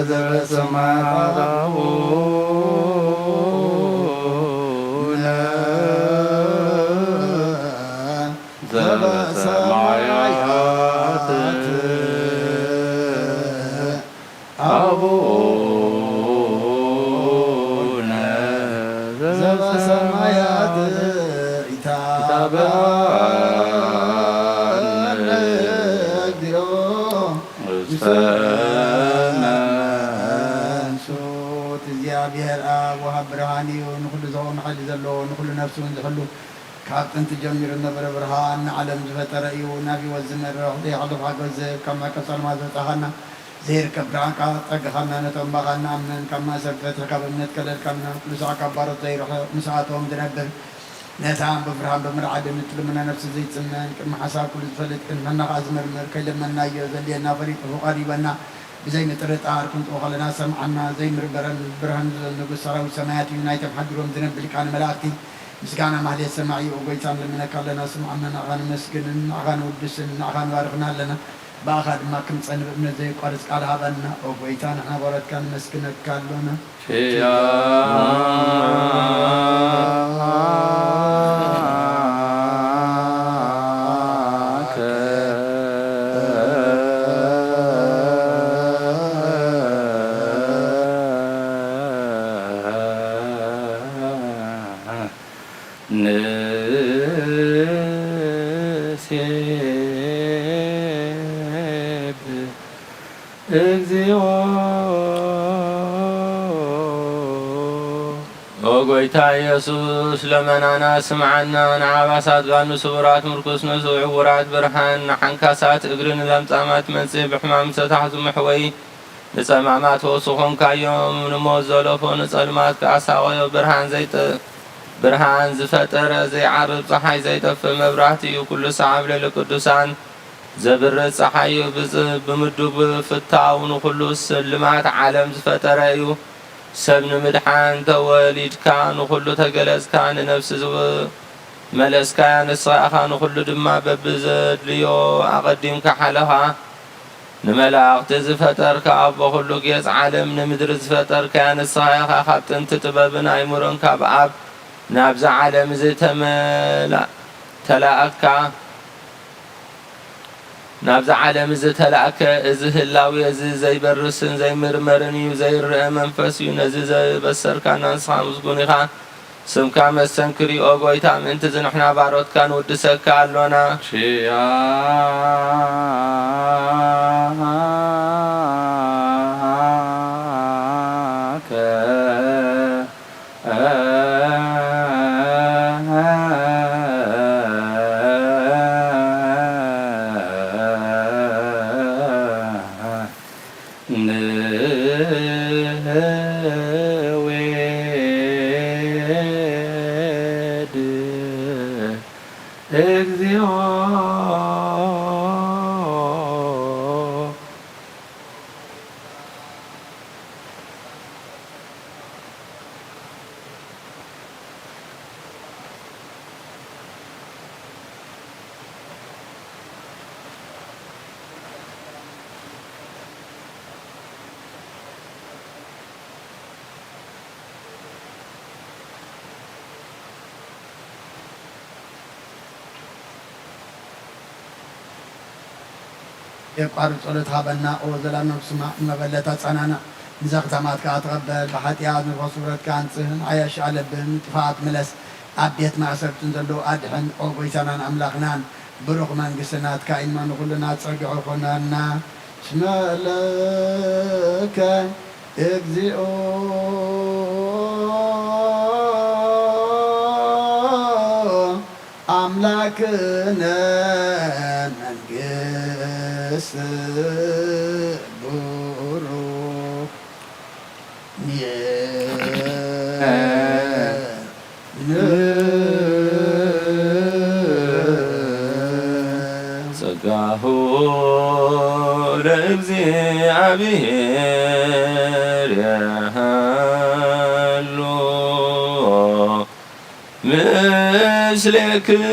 ዘበሰማያት አቡነ ዘበሰማያት አቡነ ዘበሰማያት ኢታበአነ እግዚኦ ውስተ መንሱት እግዚአብሔር አብ ወሀብ ብርሃን እዩ ንኩሉ ዝኸውን ሓይሊ ዘለዎ ንኩሉ ነፍሲ እውን ዝሕሉ ካብ ጥንቲ ጀሚሩ ዝነበረ ብርሃን ንዓለም ዝፈጠረ እዩ ናብ ህይወት ዝመርሕ ዘይሕልፍ ሓገዝ ካብ መዕቀብ ፀልማ ዘውፃእኻና ዘይርከብ ብርሃንካ ፀጋኻና ነቶም ባኻ ንኣምን ካብ ማእሰር ፈትሒ ካብ እምነት ከለልካና ቅዱሳዕ ካብ ባሮት ዘይርሕቕ ምስኣቶም ዝነብር ነታ ብብርሃን ብምርዓድን እትልምና ነፍሲ ዘይፅመን ቅድሚ ሓሳብ ኩሉ ዝፈልጥ ቅድመና ከዓ ዝመርምር ከይለመናዮ ዘድልየና ፈሪጡ ቀሪበና ብዘይ ምጥርጣር ክንጥኦ ከለና ሰምዓና ዘይምርበረን ብርሃን ንጉስ ሰራዊት ሰማያት እዩ ናይቶም ሓዲሮም ዝነብል ሊቃነ መላእክቲ ምስጋና ማህሌት ሰማዕ እዩ ጎይታ ንልምነካ ኣለና ስምዓና ንዓኻ ንመስግንን ንዓኻ ንውድስን ንዓኻ ንባርኽና ኣለና በኣኻ ድማ ክንፀንብ እምነት ዘይቋርፅ ቃል ሃበና ኦ ጎይታ ንሕና ባሮትካ ንመስግነካ ኣሎና እግዚኦ ወጎይታ ኢየሱስ ለመናና ስምዓና ንዓባሳት ጋኑ ስውራት ምርኩስ ንስው ዕውራት ብርሃን ንሓንካሳት እግርን ለምጻማት መንጽእ ብሕማም ዝተታሕዙ ምሕወይ ንጸማማት ወስኾንካዮም ንሞት ዘለፎ ንጸልማት ከኣሳቐዮ ብርሃን ዝፈጠረ ዘይዓርብ ፀሓይ ዘይጠፍእ መብራህቲ እዩ ኩሉ ሰዓብ ለለ ቅዱሳን ዘብርህ ፀሓይ ብምዱብ ፍታው ንኩሉ ስልማት ዓለም ዝፈጠረ እዩ ሰብ ንምድሓን ተወሊድካ ንኩሉ ተገለጽካ ንነፍሲ መለስካያ ንስኻኢኻ ንኩሉ ድማ በብዘድልዮ ኣቐዲምካ ሓለኻ ንመላእኽቲ ዝፈጠርካ ኣቦ ኩሉ ጌጽ ዓለም ንምድሪ ዝፈጠርካያ ንስኻኢኻ ካብ ጥንቲ ጥበብን ኣይሙሮን ካብ ኣብ ናብዛ ዓለም እዚ ተላእካ ናብዛ ዓለም እዚ ተላእከ እዚ ህላዊ እዚ ዘይበርስን ዘይምርመርን እዩ ዘይርአ መንፈስ እዩ ነዚ ዘበሰርካና ንስኻ ምስጉን ኢኻ ስምካ መስተንክር ኦ ጎይታ ምእንቲ ዝንሕና ባሮትካ ንውድሰካ ኣሎና እግዚኦ የቋር ጸሎት ሃበና ኦ ዘላለም ስማ መበለታ ጸናና ንዘኽተማትካ ተቀበል በኃጢአት ንፈሱረትካ አንጽህን አያሽ አለብን ጥፋት ምለስ አቤት ማእሰርትን ዘሎ አድሕን ኦ ጎይታናን አምላኽናን ብሩኽ መንግሥትናትካ ኢንማ ንኹልና ጸግዑ ኾነና ስመለከ እግዚኦ አምላክነ መንግሥት ቡሩክ ጸጋሁ ለእግዚአብሔር ያሃሉ ምስሌክሙ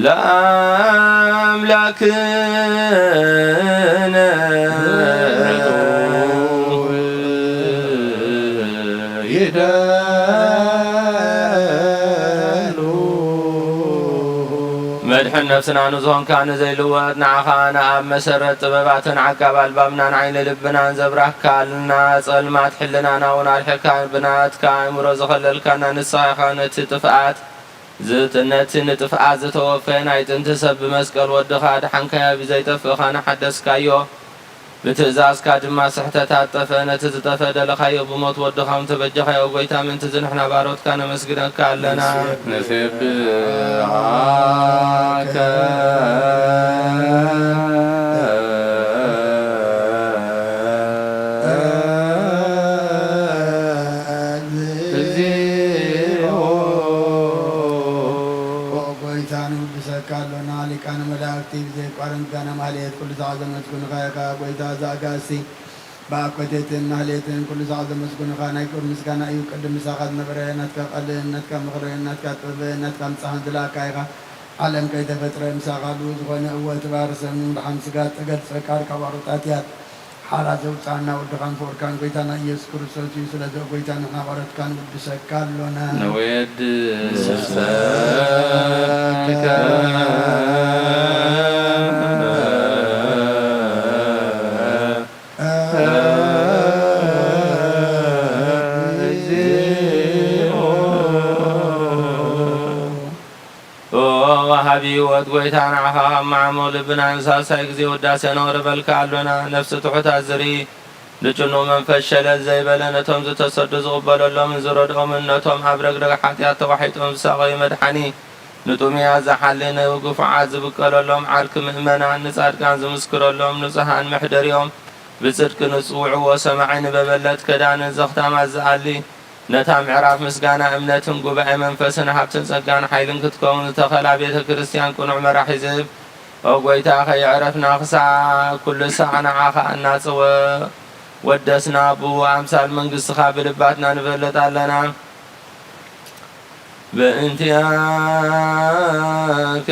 ለአምላክነ መድሕን ነፍስና ንዝኾንካ ንዘይልወጥ ንዓኻ ንኣብ መሰረት ጥበባትን ዓቃብ ኣልባብናን ዓይነ ልብናን ዘብራህካልና ጸልማት ሕልናና እውን ኣልሕካ ብናትካ ኣእምሮ ዝኸለልካና ንስኻ ኢኻ ነቲ ንጥፍኣት ዝተወፈየ ናይ ጥንቲ ሰብ ብመስቀል ወድኻ ድሓንካዮ ብዘይጠፍእኻ ንሓደስካዮ ብትእዛዝካ ድማ ስሕተታት ጠፈ ነቲ ዝጠፈ ደለኻዮ ብሞት ወድኻ እንተበጀኻዮ ጎይታ ምንቲ ዝንሕና ባሮትካ ነመስግነካ ኣለና ንሴብሖከ ሊቃነ መላእክቲ ብዘይቋረንጋነ ማህሌት ኩሉ ሰዓት ዘመስግኑኻ ጎይታ ዘኣጋሲ ብኣኮቴትን ማህሌትን ኩሉ ሰዓት ዘመስግኑኻ ናይ ቅዱስ ምስጋና እዩ ቅድም ምሳኻ ዝነበረ ናትካ ቃልን ናትካ ምኽርን ናትካ ጥበብን ናትካ ምፅሓን ዝለኣካ ኢኻ ዓለም ከይተፈጥረ ምሳኻ ዝኾነ እወት ባርሰም ድሓን ስጋ ተገልፀካ ካብ ኣሩጣት እያ ሓራት ዘውፃእና ወድኻን ፍቅርካን ጎይታና ኢየሱስ ክርስቶስ እዩ ስለዚ ጎይታ ንሕና ባሮትካን ውድሰካ ኣሎና ንወድ ወሃቢ ህይወት ጎይታ ንዓኻ ካብ ማዕሞ ልብና ንሳሳይ ግዜ ውዳሴ ነቕርበልካ ኣሎና ነፍሲ ትሑታት ዝርኢ ንጭኑእ መንፈስ ሸለል ዘይበለ ነቶም ዝተሰዱ ዝቕበለሎምን ዝረድኦምን ነቶም ኣብ ረግረግ ሓጢኣት ተዋሒጦም ዝሳቐዩ መድሓኒ ንጡምያ ዝሓሊ ንግፉዓት ዝብቀለሎም ዓርኪ ምእመናን ንጻድቃን ዝምስክረሎም ንጹሃን ምሕደሪኦም ብጽድቂ ንጽውዕዎ ሰማዒ ንበበለት ክዳንን ዘኽታማት ዝኣሊ ነታ ምዕራፍ ምስጋና እምነትን ጉባኤ መንፈስን ሃብትን ጸጋን ሓይልን ክትከውን ዝተኸላ ቤተ ክርስቲያን ቁኑዕ መራሒ ዝህብ ኦ ጎይታ ከይዕረፍና ክሳዕ ኩሉ ሳዕ ንዓኻ እናጽወ ወደስና ብኣምሳል መንግሥትኻ ብልባትና ንበለጥ ኣለና በእንቲአከ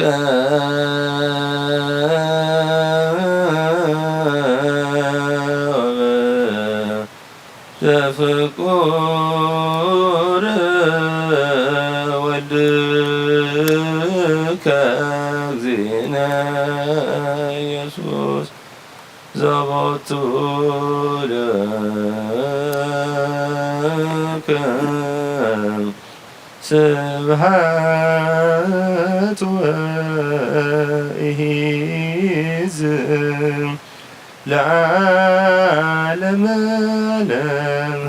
ተፍቁር ወልድከ እግዚእነ ኢየሱስ ዘቦቱ ለከ ስብሐት ወኢዝ ለዓለመ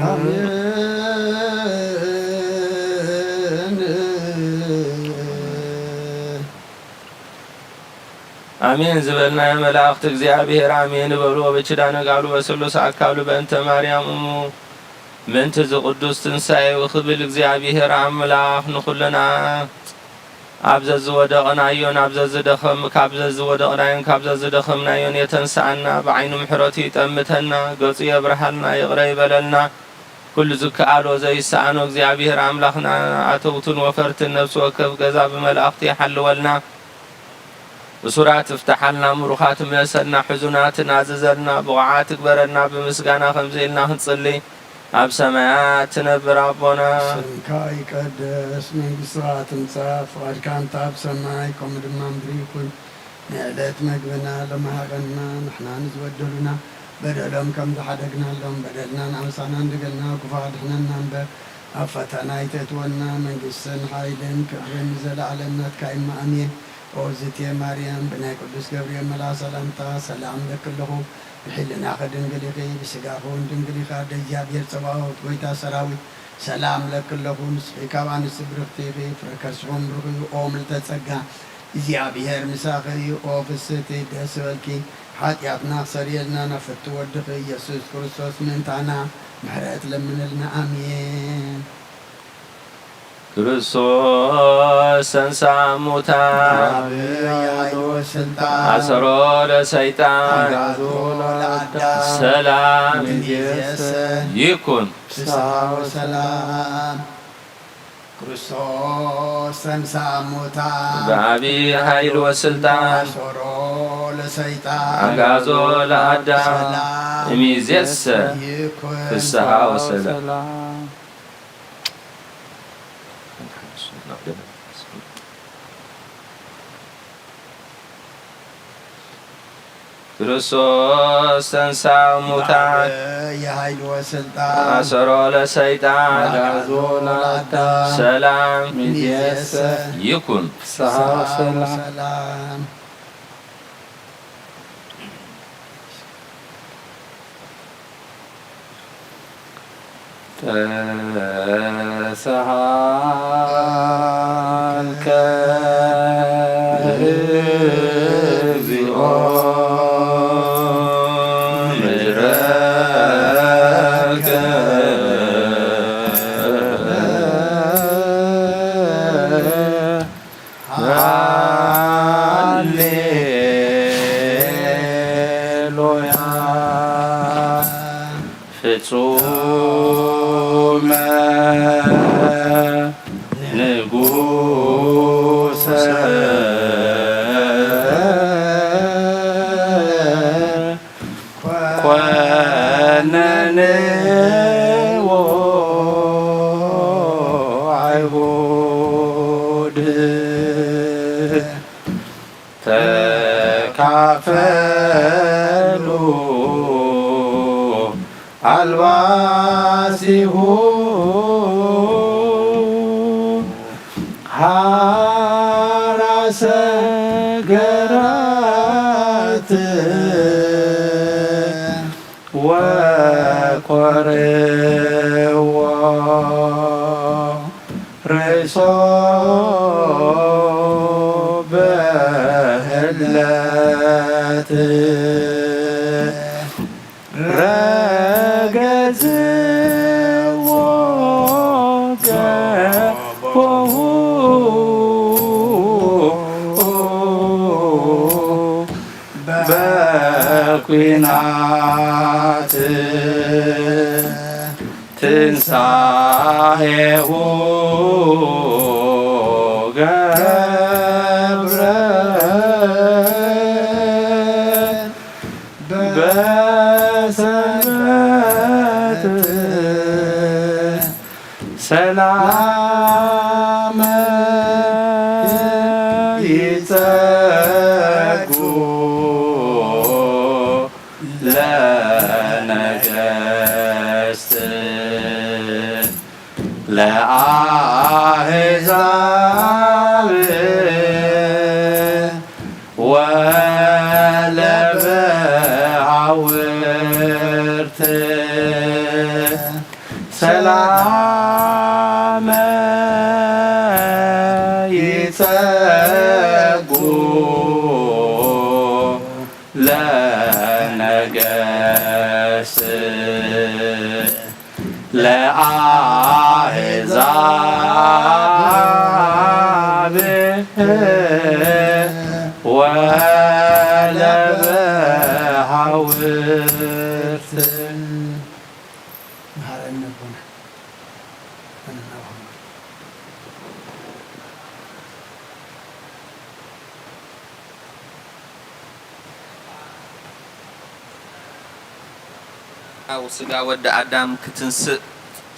ዓለም አሜን ዝበልና የመላእክት እግዚአብሔር አሜን በሉ ወበችዳነ ቃሉ በስሉስ አካሉ በእንተ ማርያም እሙ ምንት ዝቅዱስ ትንሣኤ ወክብል እግዚአብሔር አምላክ ንኩልና አብዘዝ ወደቅናዮን አብዘዝ ደኸም ካብዘዝ ወደቅናዮን ካብዘዝ ደኸምናዮን የተንሳአና በዓይኑ ምሕረቱ ይጠምተና ገጹ የብርሃልና ይቅረ ይበለልና ኩሉ ዝከኣሎ ዘይሰአኖ እግዚአብሔር አምላክና አተውቱን ወፈርትን ነፍሲ ወከፍ ገዛ ብመላእክቲ ይሓልወልና بسرعة افتحلنا مروخات ملسلنا حزنات ناززلنا بوعات كبرنا بمسقانا خمزيلنا هنصلي أب سمايات نبر ربنا سمكاي قدس من بسرعة مصاف واركان تاب سماي كم دمان بريكون نعلت مقبنا لما هغنا نحنا نزودلنا بدلهم كم دحدقنا لهم بدلنا نعمسانا ندقلنا كفاد حنا ننبه أفتنا يتتولنا من قسن حايدن كبرن زل علمنا تكايم أمين وزت يا مريم بنا قدس جبريل ملا سلامتا سلام لك له بحلنا خدن قليقي بسقافون دنقلي خاد الجابير صباوت ويتا سراوي سلام لك له نسحيك وعن السبرختي في فركرسهم رغي أوم لتتسقى جابير مساقي أوف الستي دسوالكي حاتياتنا صريلنا نفت ودخي يسوس كريستوس من تانا محرات لمن لنا آمين ክርስቶስ ተንሥአ እሙታን አሰሮ ለሰይጣን ሰላም ይኩን። ክርስቶስ ተንሥአ እሙታን በአቢይ ኃይል ወስልጣን አሰሮ ለሰይጣን አጋዞ ለአዳም ሰላም እምይእዜሰ ይኩን ፍስሐ ወሰላም። ክርስቶስ ተንሥአ እሙታን የኃይል ወስልጣን አሰሮ ለሰይጣን አጋዞ ለአዳም ሰላም እምይእዜሰ ይኩን ፍስሐ ወሰላም። ሰላም ተሰሃልከ እግዚኦ ምሕረከ ሃሌሉያ ፍጹመ ንጉሠ ኮነንዎ አይሁድ ተካፈሉ አልባሲሁ ሐራሰ ገራት ወኮርዎ ርእሶ በህለት ረገዝዎ ገቦሁ በኲናት ትንሣኤሁ ገብረ በሰንበት ሰላመ ይጸጉ ለነገሥት ለአሕዛብ ወለበዓውርት ሰላመ ይጸጉ ለነገሥት ለአሕዛብ ወለበዓውርት መሐረነ ኮነ አው ስጋ ወደ አዳም ክትንስእ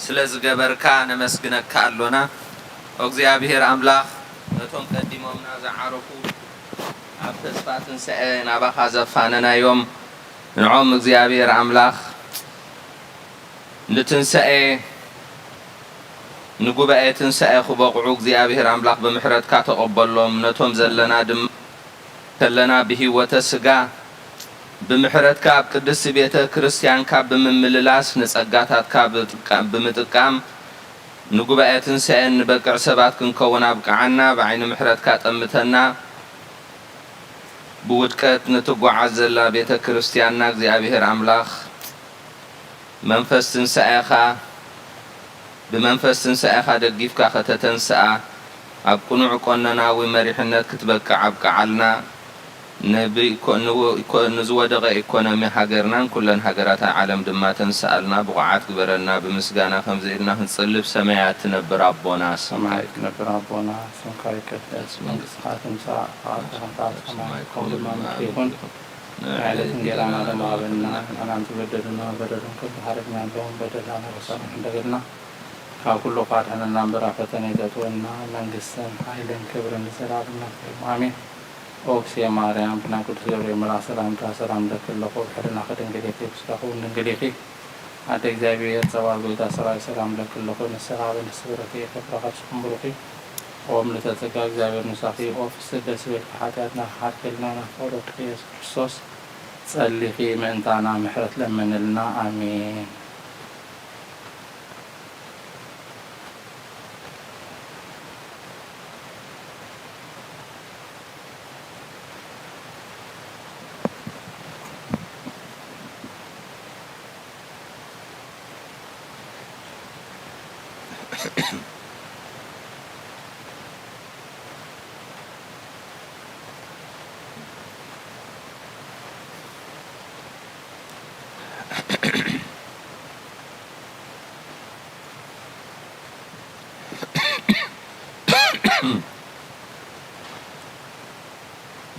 ስለዝገበርካ ነመስግነካ አሎና እግዚአብሔር አምላኽ ነቶም ቀዲሞምና ዝዓረፉ ኣብ ተስፋ ትንሣኤ ናባኻ ዘፋነናዮም ንዖም እግዚአብሔር አምላኽ ንትንሣኤ ንጉባኤ ትንሣኤ ክበቕዑ እግዚአብሔር አምላኽ ብምሕረትካ ተቐበሎም ነቶም ዘለና ከለና ብሂወተ ስጋ ብምሕረትካ ኣብ ቅድስቲ ቤተ ክርስቲያንካ ብምምልላስ ንጸጋታትካ ብምጥቃም ንጉባኤ ትንሣኤ ንበቅዕ ሰባት ክንከውን ኣብቅዓና ብዓይኒ ምሕረትካ ጠምተና ብውድቀት ንትጓዓዝ ዘላ ቤተ ክርስቲያንና እግዚአብሔር አምላኽ መንፈስ ትንሣኤኻ ብመንፈስ ትንሣኤኻ ደጊፍካ ከተተንስአ ኣብ ቁኑዕ ቆነናዊ መሪሕነት ክትበቅዕ ኣብቅዓልና نبي كون نزودق إيكونومي حجرنا كلن حجرات عالم دماتن سألنا بقعات قبرنا بمسجانا خمزيرنا هنصلب سماعات نبر ربنا سماعات نبر ربنا سماعات كتاس من قصاتهم ساعة عاد سماعات قول ما نكيهون على تنجرنا لما بنا أنا أنت بدرنا كل حركنا بهم بدرنا رسالة عندنا كل قات هنا نمبر أفتني تطولنا لنجسن هايلن كبرن سرابنا آمين أوكسي ماريام بنا كل سيرة ملا سلام تاسلام دكتور لقول حدنا خدنا قليقي بسرعون نقليقي هذا إجابية سوال بيتا سراي سلام دكتور لقول نسراب نسبرة كي كفرقات سكمبروكي ومن تتكا إجابية نساقي أوفيس دسويت حاتاتنا حات كلنا نفورو كريس كرسوس تسألي من تانا محرت لمن لنا آمين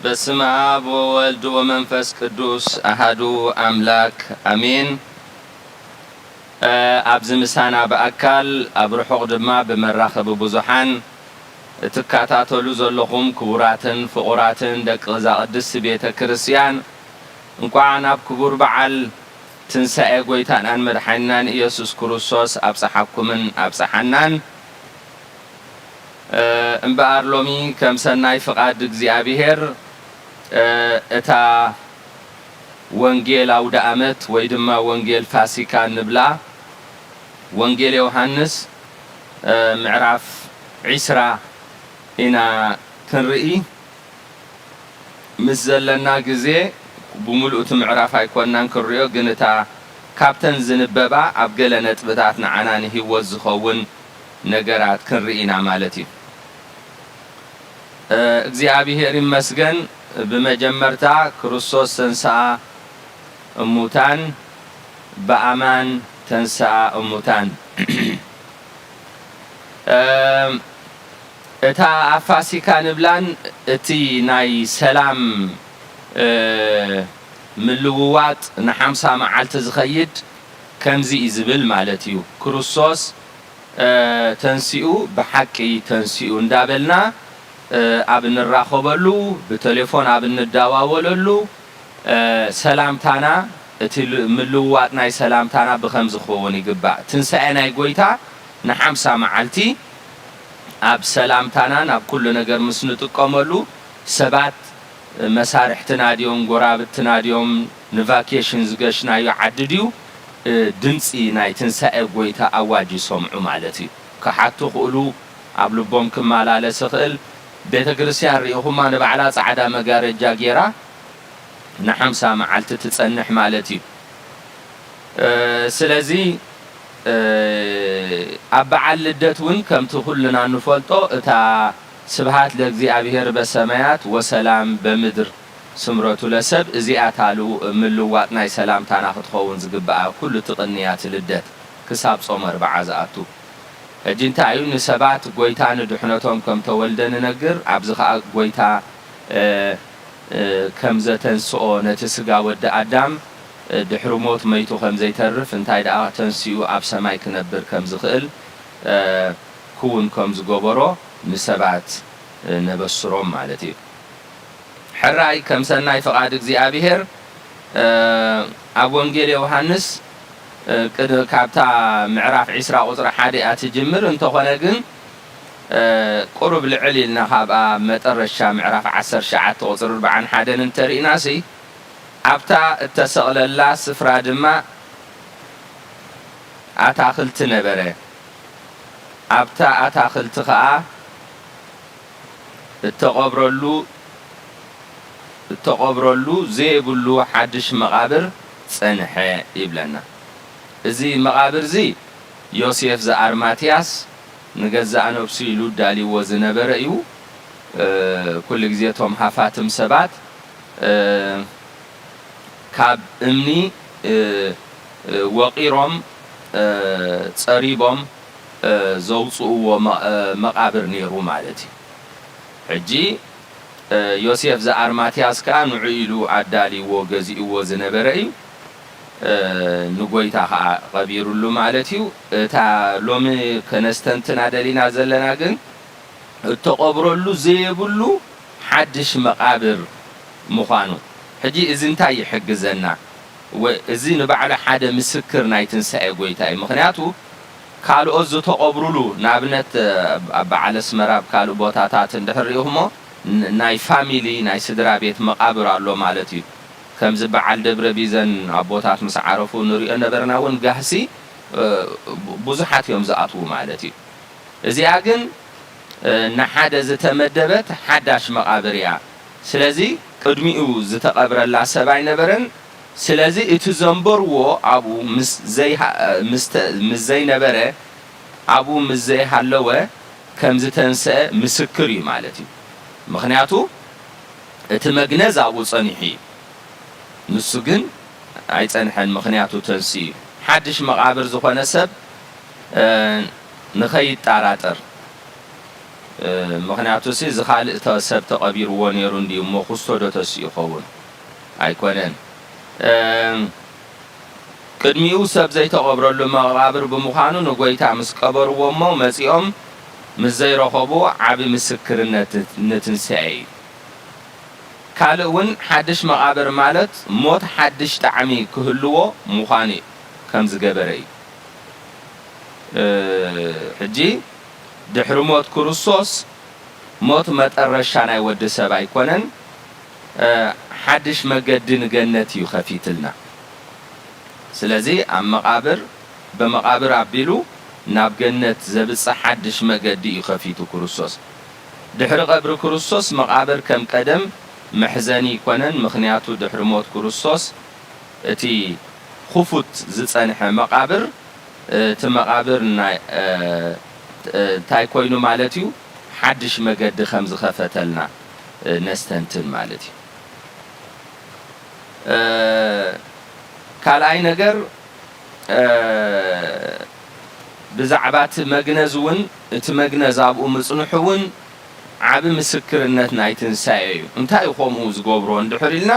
بسم آب وولد ومنفس قدوس أحدو أملاك أمين أبز مسانا بأكل أبرحق دما بمراخب بزحان تكاتاتولو زلقم كبراتن فقراتن دك غزاء الدس بيت كريسيان انقعنا بكبر بعل تنسى قويتان أن مدحنان إيسوس كروسوس أبصحكمن أبصحنان انبار لومي كم سناي فقاد እግዚአብሔር اتا ወንጌል አውደ ዓመት ወይ ድማ ወንጌል ፋሲካ ንብላ ወንጌል ዮሐንስ ምዕራፍ 10 ኢና ክንርኢ ምዘለና ግዜ ብሙሉእ ምዕራፍ ኣይኮናን ክርዮ ግን እታ ካፕተን ዝንበባ ኣብ ገለ ነጥብታት ንዓናን ህይወት ዝኸውን ነገራት ክንርኢና ማለት እዩ እግዚአብሔር ይመስገን በመጀመርታ ክርስቶስ ተንሥአ እሙታን በአማን ተንሥአ እሙታን እታ አፋሲካ ንብላን እቲ ናይ ሰላም ምልውዋጥ ን50 መዓልቲ ዝኸይድ ከምዚ ይዝብል ማለት እዩ ክርስቶስ ተንሲኡ በሐቂ ተንሲኡ እንዳበልና ኣብ ንራኸበሉ ብቴሌፎን ኣብ ንዳዋወለሉ ሰላምታና እቲ ምልውዋጥ ናይ ሰላምታና ብከም ዝኸውን ይግባእ ትንሳኤ ናይ ጎይታ ን50 መዓልቲ ኣብ ሰላምታና ናብ ኩሉ ነገር ምስ ንጥቀመሉ ሰባት መሳርሕትና ዲዮም ጎራብትና ዲዮም ንቫኬሽን ዝገሽናዮ ዓድድዩ ድምፂ ናይ ትንሳኤ ጎይታ ኣዋጅ ይሰምዑ ማለት እዩ ከሓቱ ክእሉ ኣብ ልቦም ክመላለስ ይኽእል ቤተ ክርስቲያን ሪኢኹማ ንባዕላ ጻዕዳ መጋረጃ ጌራ ን50 መዓልቲ ትጸንሕ ማለት እዩ ስለዚ ኣብ በዓል ልደት እውን ከምቲ ኩልና ንፈልጦ እታ ስብሃት ለእግዚአብሔር በሰማያት ወሰላም በምድር ስምረቱ ለሰብ እዚኣታሉ ምልውዋጥ ናይ ሰላምታና ክትኸውን ዝግባኣ ኩሉ ትቕንያት ልደት ክሳብ ጾም 40 ዝኣቱ እጅንታ እዩ ንሰባት ጎይታ ንድሕነቶም ከም ተወልደ ንነግር ኣብዚ ኸኣ ጎይታ ከም ዘተንስኦ ነቲ ስጋ ወዲ ኣዳም ድሕሪ ሞት መይቱ ከም ዘይተርፍ እንታይ ደኣ ተንሲኡ ኣብ ሰማይ ክነብር ከም ዝኽእል ክውን ከም ዝገበሮ ንሰባት ነበስሮም ማለት እዩ ሕራይ ከም ሰናይ ፈቃድ እግዚአብሔር ኣብ ወንጌል ዮሐንስ ካብታ ምዕራፍ 10 ቁጥሪ 1 ኣትጅምር እንተኾነ ግን ቁርብ ልዕል ኢልና ካብኣ መጠረሻ ምዕራፍ 19 ቁጥሪ 41 እንተሪእናሲ ኣብታ እተሰቕለላ ስፍራ ድማ ኣታኽልቲ ነበረ ኣብታ ኣታኽልቲ ከዓ እተቐብረሉ ዘይብሉ ሓድሽ መቃብር ጸንሐ ይብለና እዚ መቃብር እዚ ዮሴፍ ዘአርማትያስ ንገዛእ ነፍሱ ኢሉ ዳሊዎ ዝነበረ እዩ ኩሉ ግዜ ቶም ሃፋትም ሰባት ካብ እምኒ ወቂሮም ጸሪቦም ዘውጽእዎ መቃብር ነይሩ ማለት እዩ ሕጂ ዮሴፍ ዘአርማትያስ ከዓ ንዑ ኢሉ አዳሊዎ ገዚእዎ ዝነበረ እዩ ንጎይታ ከዓ ቀቢሩሉ ማለት እዩ እታ ሎሚ ከነስተንትና ደሊና ዘለና ግን እተቀብረሉ ዘይብሉ ሓድሽ መቃብር ምዃኑ ሕጂ እዚ እንታይ ይሕግዘና እዚ ንባዕሉ ሓደ ምስክር ናይ ትንሳኤ ጎይታ እዩ ምክንያቱ ካልኦት ዝተቀብሩሉ ንኣብነት በዓለ አስመራ ካልእ ቦታታት እንድሕሪኢኹሞ ናይ ፋሚሊ ናይ ስድራ ቤት መቃብር ኣሎ ማለት እዩ ከምዚ በዓል ደብረ ቢዘን ኣቦታት ምስ ዓረፉ ንሪኦ ነበርና እውን ጋህሲ ብዙሓት እዮም ዝኣትዉ ማለት እዩ እዚኣ ግን ንሓደ ዝተመደበት ሓዳሽ መቃብር እያ ስለዚ ቅድሚኡ ዝተቀብረላ ሰብ ኣይነበረን ስለዚ እቲ ዘንበርዎ ኣብኡ ምስ ዘይነበረ ኣብኡ ምስ ዘይሃለወ ከም ዝተንስአ ምስክር እዩ ማለት እዩ ምክንያቱ እቲ መግነዝ ኣብኡ ጸኒሑ እዩ ንሱ ግን ኣይጸንሐን ምክንያቱ ተንሲ እዩ ሓድሽ መቃብር ዝኾነ ሰብ ንኸይጠራጠር ምክንያቱ ዝኻልእ ሰብ ተቐቢርዎ ነይሩ እንዲዩ እሞ ክስቶ ዶ ተሲኡ ይኸውን ኣይኮነን ቅድሚኡ ሰብ ዘይተቐብረሉ መቃብር ብምዃኑ ንጎይታ ምስ ቀበርዎ እሞ መጺኦም ምስ ዘይረኸብዎ ዓብ ምስክርነት ንትንስኤ እዩ ካልእ እውን ሓድሽ መቃብር ማለት ሞት ሓድሽ ጣዕሚ ክህልዎ ምዃኑ ከም ዝገበረ እዩ ሕጂ ድሕሪ ሞት ክርስቶስ ሞት መጠረሻ ናይ ወዲ ሰብ ኣይኮነን ሓድሽ መገዲ ንገነት እዩ ከፊትልና ስለዚ ኣብ መቃብር በመቃብር ኣቢሉ ናብ ገነት ዘብጽሕ ሓድሽ መገዲ እዩ ከፊቱ ክርስቶስ ድሕሪ ቀብሪ ክርስቶስ መቃብር ከም ቀደም محزني يكونن مخنياتو دحر موت كروسوس اتي خفوت زصنح مقابر تمقابر تاي كوينو مالتيو حدش مقد خمز خفتلنا نستنتن مالتي كال اي نجر بزعبات مغنزون تمغنز ابو مصنحون عاب مسكرነት ናይ ትንሳኤ እዩ እንታይ ይኾምኡ ዝገብሮ እንድሕሪልና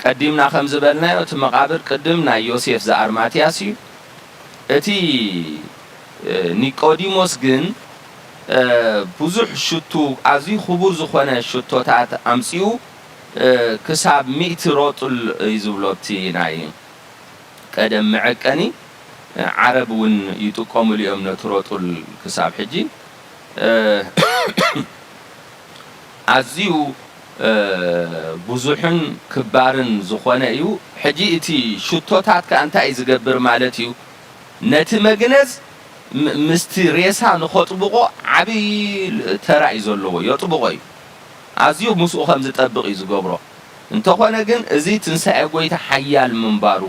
ቀዲምና ከም ዝበልናዮ እቲ መቃብር ቅድም ናይ ዮሴፍ ዘአርማትያስ እዩ እቲ ኒቆዲሞስ ግን ብዙሕ ሽቱ ኣዝዩ ክቡር ዝኾነ ሽቶታት ኣምፂኡ ክሳብ 100 ሮጡል ይዝብሎቲ ናይ ቀደም መዐቀኒ ዓረብ እውን ይጥቀሙሉ እዮም ነቲ ሮጡል ክሳብ ሕጂ ኣዝዩ ብዙሕን ክባርን ዝኾነ እዩ ሕጂ እቲ ሽቶታት ከእንታይ ዝገብር ማለት እዩ ነቲ መግነዝ ምስቲ ሬሳ ንኸጥብቆ ዓብይ ተራእይ ዘለዎ የጥብቆ እዩ ኣዝዩ ምስኡ ከም ዝጠብቕ እዩ ዝገብሮ እንተኾነ ግን እዚ ትንሳኤ ጎይታ ሓያል ምንባሩ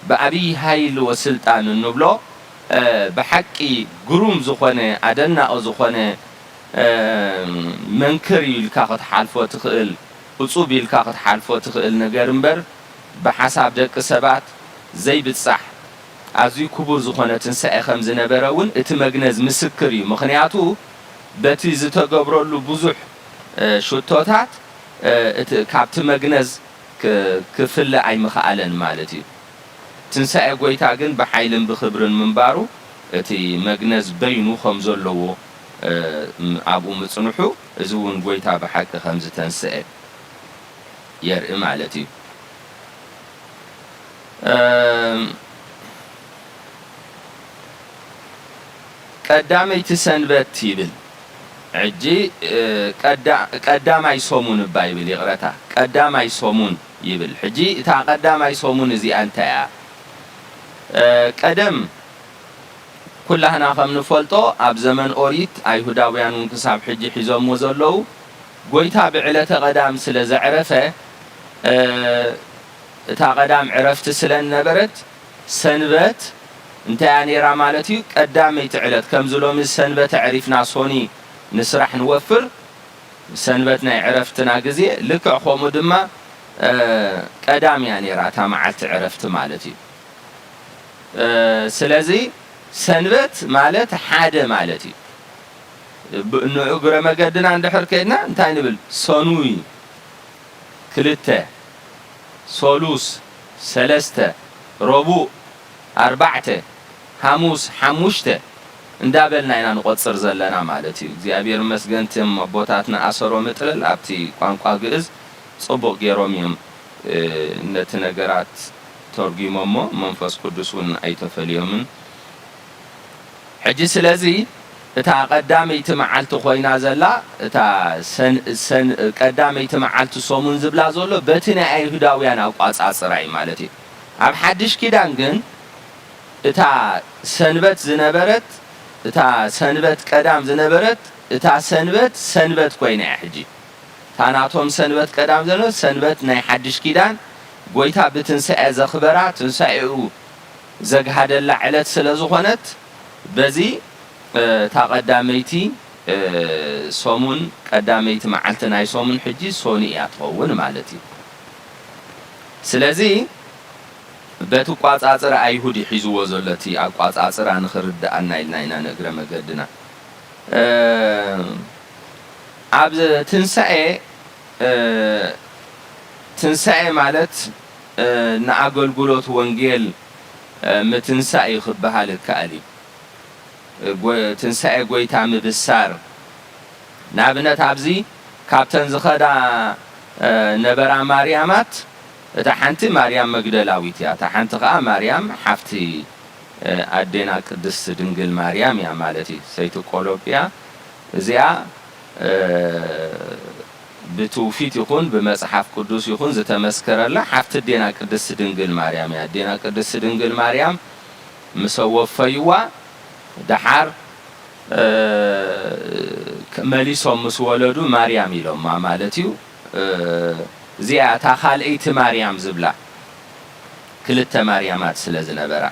ብዓብይ ሃይል ወስልጣን እንብሎ بحق جروم زخنة عدنا أو زخنة منكري الكاخد حالفو تخيل وصوبي الكاخد حالفو تخيل نجارمبر بحسب ذلك سبات زي بتصح عزوي كبر زخنة تنسى خمس نبرون اتمجنز مسكري مخنياتو بتي زتجبر له بزح شتاتات كابت مجنز كفل أي مخالن مالتي تنسى قويتا جن بحيلن بخبرن من بارو اتي مجنز بينو خمزة لو أبو متصنحو زون قويتا بحق خمسة تنسى يرئم مالتي قدامي تسنبت تيبل عجي قدام يصومون بايبل يقرأتا قدام يصومون يبل حجي تا قدام يصومون زي أنتيا قدم كلنا خم نفلتو أب زمن أوريت أيهوداويان ونكسب حجي حزام وزلو قويتا بعلة قدام سلز عرفة تا قدام عرفت سلن نبرت سنبت انت يعني رامالتي قدام يتعلت كم زلوم السنبت عرفنا صوني نسرح نوفر سنبتنا عرفتنا جزء لك أخوم دما قدام يعني راتا معلت عرفت مالتي سلازي سنبت مالت حادة مالتي إنه أقرأ ما قدنا عند حركتنا انتهي نقول صنوي كلته سولوس سلسته ربو أربعته حموس حموشته اندابلنا إنا نقصر زلنا مالتي زيابير مسجنتم بوتاتنا أسرو مثل الأبتي قانقا جئز صبغ جيروميم نتنجرات ترجي ماما منفس قدسون أي تفليهم حجي سلازي تا قدامي تمعلت خوينا زلا تا سن قدامي تمعلت صومون زبلا زولو بتنا أي هداويان أو أصعصرعي مالتي عب حدش كيدان جن تا سنبت زنبرت تا سنبت قدام زنبرت تا سنبت كوينة حجي تاناتهم سنبت قدام زنبرت سنبت ناي حدش كيدان قويتا بتنسأ زخبرات تنسأو زق هذا اللعلت سلازخونت بزي تا قداميتي صومون قداميتي معلتنا صومون حجي صوني ياتخون مالتي سلازي بتو قاص اصر ايهودي حيزو وزلتي اقاص اصر انخرد انايلنا نغر مقدنا ابز تنسأ مالت نعقل قلوت وانجيل متنسأ يخبها للكالي تنسأ قويتا مبسار نابنت عبزي كابتن زخدا نبرا مريمات تحنتي مريم مجدلاويتيا تحنت قا مريم حفتي أدينا قدس دنجل مريم يا مالتي سيتو قولوبيا زيا بتوفيت يكون بمصحف قدوس يكون زتمسكر الله حفت دينا قدس دنجل مريم يا دينا قدس دنجل مريم مسوفيوا دحار مليسو مسولدو مريم يلوم ما مالتيو زيا تاخال ايت مريم زبلا كلت مريمات سلازنبرا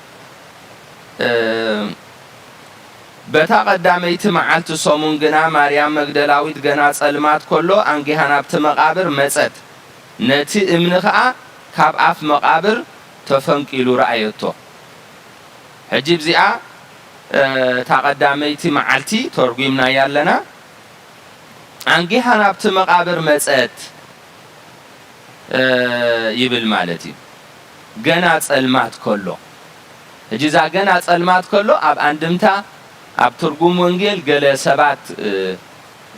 بتا قداميت معلت صومون جنا مريم مجدلاويت جنا صلمات كله انجيهنا بتمقابر مصت نتي امنخا كاب اف مقابر تفنقيلو رايتو حجيب زيا تقداميت معلتي ترغيمنا يالنا انجيهنا بتمقابر مصت يبل مالتي جنا صلمات كله اجيزا جنا صلمات كله اب اندمتا اب ترغم وانجيل قال سبات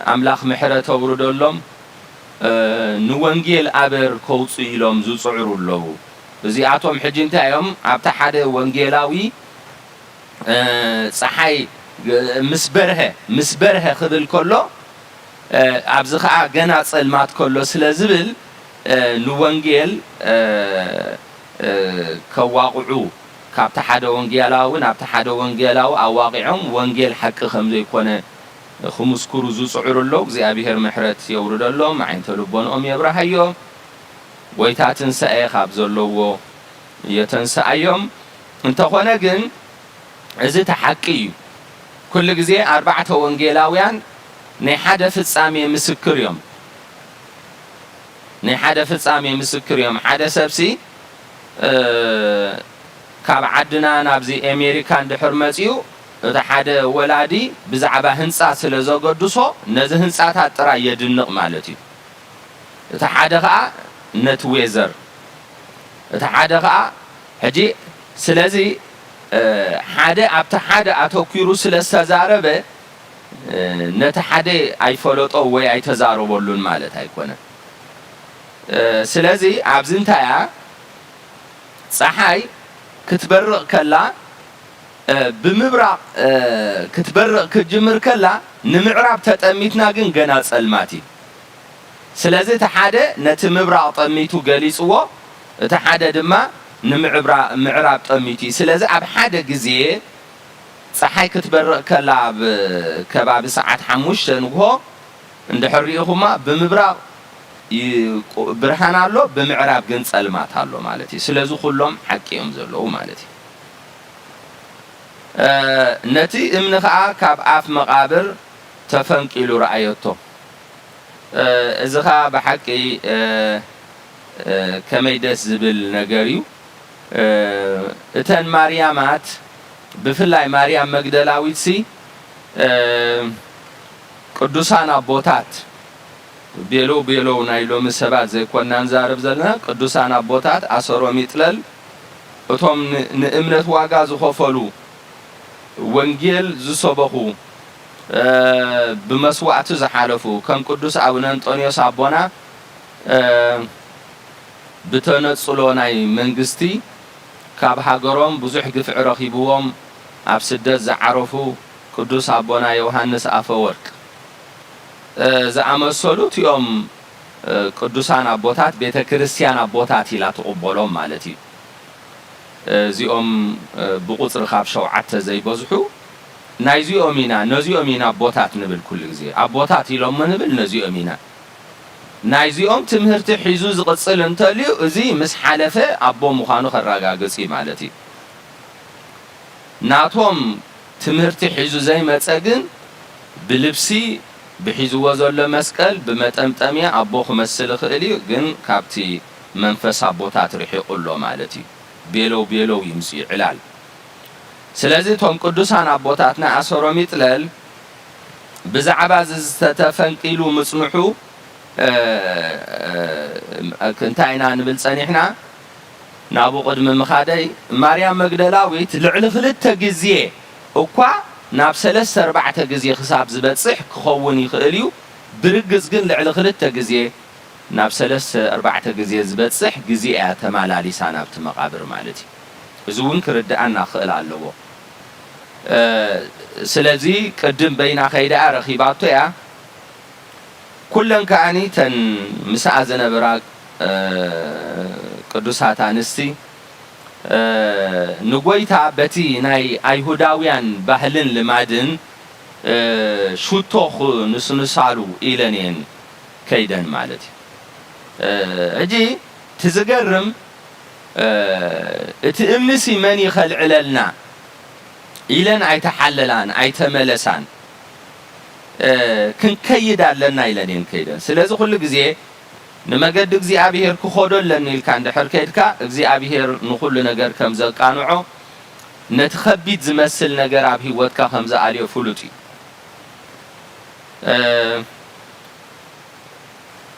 املاخ محرته وردولهم نو وانجيل ابر كوصي لهم زو صعروا له بزياتهم حجنتا يوم اب تحد وانجيلاوي صحي مسبرها خذل كله ابزخا جنا صلمات كله سلازبل نو وانجيل كواقعو كابت حدا وانجيلاو نابت حدا وانجيلاو أواقعهم وانجيل حق خمزة يكون خمس كروزو صعر اللوك زي أبيهر محرت يورد اللوم عين تلبون يبرهيو ويتاتن سأي خابز اللو يتنسى يوم انت خوانا جن عزي تحقي كل جزي 4 وانجيلاويان نحدا في السامي مسكر يوم نحدا في السامي مسكر يوم حدا سبسي كاب عدنا نابزي أمريكان دحر مزيو تحد ولادي بزعبا هنسا سلزو قدسو نزه هنسا تاترا يدنق مالتي تحد غا نتويزر تحد غا هجي سلزي حدا ابت حدا اتوكيرو سلسازاربه نتحد اي فلوطو وي اي تزاربولون مالت ايكونه سلزي ابزنتايا صحاي كتبرق كلا بمبرق كتبرق كجمر كلا نمعراب تطميتنا جن جنا صلماتي سلازي تحاده نت مبرق طميتو غليصو تحاده دما نمعراب طميتي سلازي اب حاده غزي صحاي كتبرق كلا كباب ساعات 5 نغو عند حريهما بمبرق برهان الله بمعراب جن صلمات الله مالتي سلازو كلهم حقيهم زلو مالتي نتي امنخا كاب اف مقابر تفنقيلو رايتو إذا بحكي كميدس زبل نجاريو إتن مريمات بفلاي مريم مجدلاويتسي قدوسان أبوتات بيلو نايلو مسبات زي كنا نزارب زلنا قدوسان أبوتات أسرو ميتلل أتوم نأمنت واجاز خفلو وانجيل زصبخو بمسوعة زحالفو كم قدوس أبونا أنطونيوس أبونا بتنصلوناي منجستي كاب هاجرهم بزح قفع رخيبوهم أبسدت زعرفو قدوس أبونا يوحنس أفورك زعما الصلوت يوم قدوسان أبوتات بيت كريستيان أبوتات لا تقبلهم مالتي زيهم بقصر خاب شوعت زي بزحو نايزي أمينا نزي أمينا أبوتات نبل كل زي أبوتات يلوم نبل نزي أمينا نايزي تمهرت حيزوز قصل انتليو زي مس حلفة أبو مخانو خراجا قصي مالتي ناتهم تمهرت حيزو زي ما تسجن بلبسي بحيزو وزول مسكال بمتأمتأمية أبو خمسل خيلي جن كابتي منفس أبوتات رح يقول له مالتي بيلو يمسي علال سلازي توم قدوسان أبوتاتنا أسرو ميتلال بزعباز تتفنقيلو مسمحو كنتاينا نبل صنيحنا نابو قدم مخادي مريم مجدلاويت لعل خلت جزيه أقوى ناب 3-4 جزيه حساب زبصح كخون يخليو برجز جن لعل خلت جزيه ناب 3-4 جزيه زبصح جزيه تمالالي سنه بتمقابر مالتي زون كردأنا خل علوه سلازي قدم بين خيدا رخيباتو يا كلن كاني تن مساء زنبراك قدوسات انستي نغويتا بتي ناي ايهوداويان ባህልን لمادن شوتوخ نسنسالو إلنين كيدن مالتي اجي تزقرم اتئمنسي من يخلع لنا إلن ايتحللان ايتملسان كن كيدا لنا إلنين كيدن سلازو كل جزيه نمجد جزي أبيهر كخودل لنيل كان دحر كيدكا جزي أبيهر نقول نجار كم زل قانعه نتخبيت زمسل نجار أبيه ودكا خمسة عليه فلوتي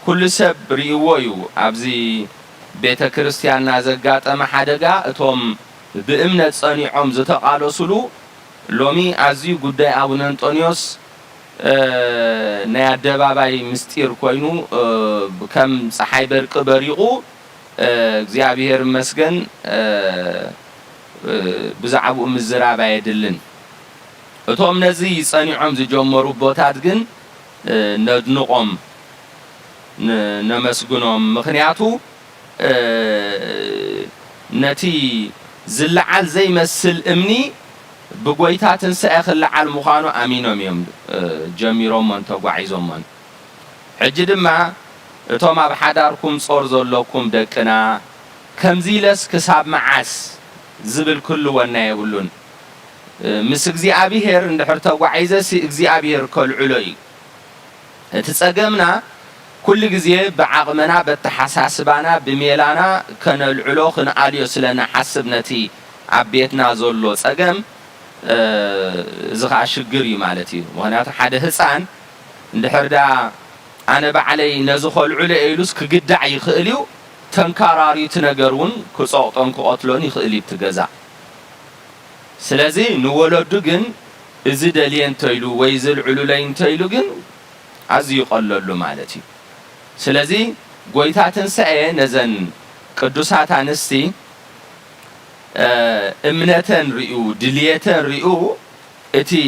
كل سب ريويو أبزي بيت كريستيان نازقات أما حدقا توم بإمنة صنيعهم زتقالو سلو لومي عزيو قدي أبونا أنطونيوس نيا دباباي مستير كوينو كم صحاي برق بريقو እግዚአብሔር መስገን بزعبو مزرابا يدلن እቶም ነዚ ጸኒዖም ዝጀመሩ ቦታት ግን ነድንቆም ነመስግኖም ምክንያቱ ነቲ ዝለዓል ዘይመስል እምኒ بقويتاتن سأخل على المخانو أمينهم يوم جميرهم من تقعيزهم من حجد ما توما بحداركم صور زلوكم دكنا كم زيلس كساب معاس زبل كل ونا يقولون مسكزي أبيهر ندحر تقعيزه سكزي أبيهر كل علوي تسأجمنا كل جزية بعقمنا بالتحساسبنا بميلانا كان العلوخ نعاليوس لنا حسبنتي عبيتنا زلو تسأجم زخا شجري مالتي وهنا حدا حسان ندحر دا أنا بعلي نزخل على إيلوس كجدع يخليو تنكراري تنجرون كصوتن كقتلون يخلي بتجزع سلازي نولد جن إزد لين تيلو ويزل علولين تيلو جن عزي يقلل له مالتي سلازي قويتاتن سعي نزن قدوسات عنستي امنتن رئو دليتن رئو اتي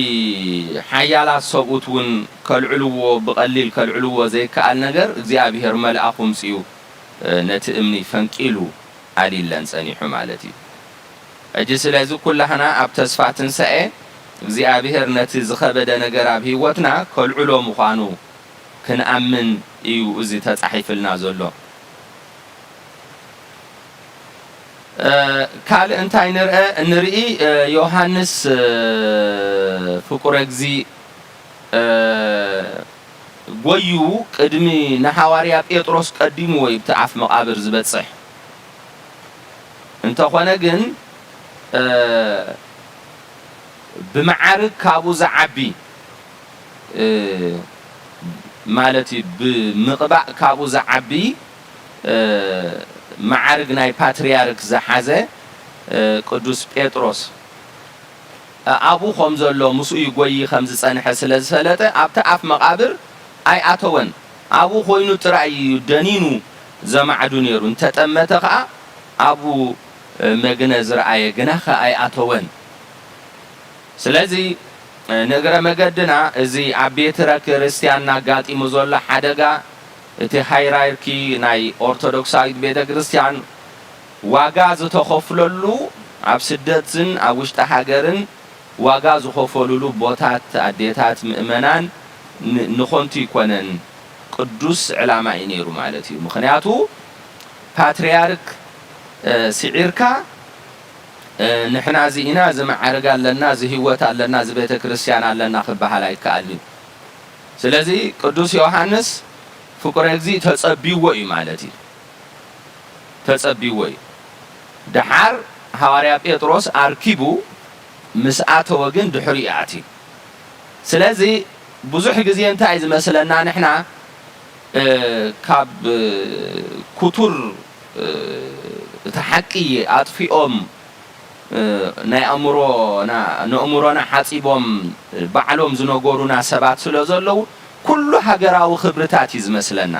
حيالات صبوتون كالعلو بقليل كالعلو زي كأل نجر زي أبيهر ملأكم سيو نتأمني فنكيلو علي اللنساني حمالتي أجلس لازو كلهنا أبتسفاتن سعي زي أبيهر نتزخبدا نجر أبيه وطنا كالعلو مخانو كن أمن إيو زي تتحيف النازلو كال انتاي نرئي يوحنس فقرك زي ጎዩ ቅድሚ ንሐዋርያ ጴጥሮስ ቀዲሙ ወይ ብተዓፍ መቃብር ዝበጽሕ እንተኾነ ግን ብመዓርግ ካብኡ ዝዓቢ ማለት ብምቕባእ ካብኡ ዝዓቢ መዓርግ ናይ ፓትርያርክ ዝሓዘ ቅዱስ ጴጥሮስ ኣብኡ ከም ዘሎ ምስኡ ይጎይ ከም ዝጸንሐ ስለ ዝፈለጠ ኣብቲ ኣፍ መቃብር ኣይኣተወን ኣብኡ ኮይኑ ጥራይ ደኒኑ ዘማዕዱ ነይሩ እንተጠመተ ከዓ ኣብኡ መግነ ዝረአየ ግና ኣይኣተወን ስለዚ ነገረ መገድና እዚ ኣብ ቤተ ክርስቲያን ናጋጢሙ ዘሎ ሓደጋ እቲ ሃይራርኪ ናይ ኦርቶዶክሳዊት ቤተ ክርስቲያን ዋጋ ዝተኸፍለሉ ኣብ ስደትን ኣብ ውሽጢ ሃገርን ዋጋ ዝኸፈልሉ ቦታት ኣዴታት ምእመናን ንኾንቱ ይኮነን ቅዱስ ዕላማ እዩ ነይሩ ማለት እዩ ምክንያቱ ፓትርያርክ ስዒርካ ንሕና እዚኢና ዝመዓርግ ኣለና ዝህይወት ኣለና ዝቤተ ክርስቲያን ኣለና ክበሃል ኣይከኣልን ስለዚ ቅዱስ ዮሐንስ ፍቁረ እግዚእ ተጸቢዎ እዩ ማለት እዩ ተጸቢዎ እዩ ድሓር ሐዋርያ ጴጥሮስ ኣርኪቡ ምስኣተወ ግን ድሕሪኡ ኣትዩ ስለዚ ብዙሕ ግዜ እንታይ ዝመስለና ንሕና ካብ ኩቱር እቲ ሓቂ ኣጥፊኦም ናይ ንእምሮና ሓፂቦም ባዕሎም ዝነገሩና ሰባት ስለ ዘለዉ ኩሉ ሃገራዊ ክብርታት እዩ ዝመስለና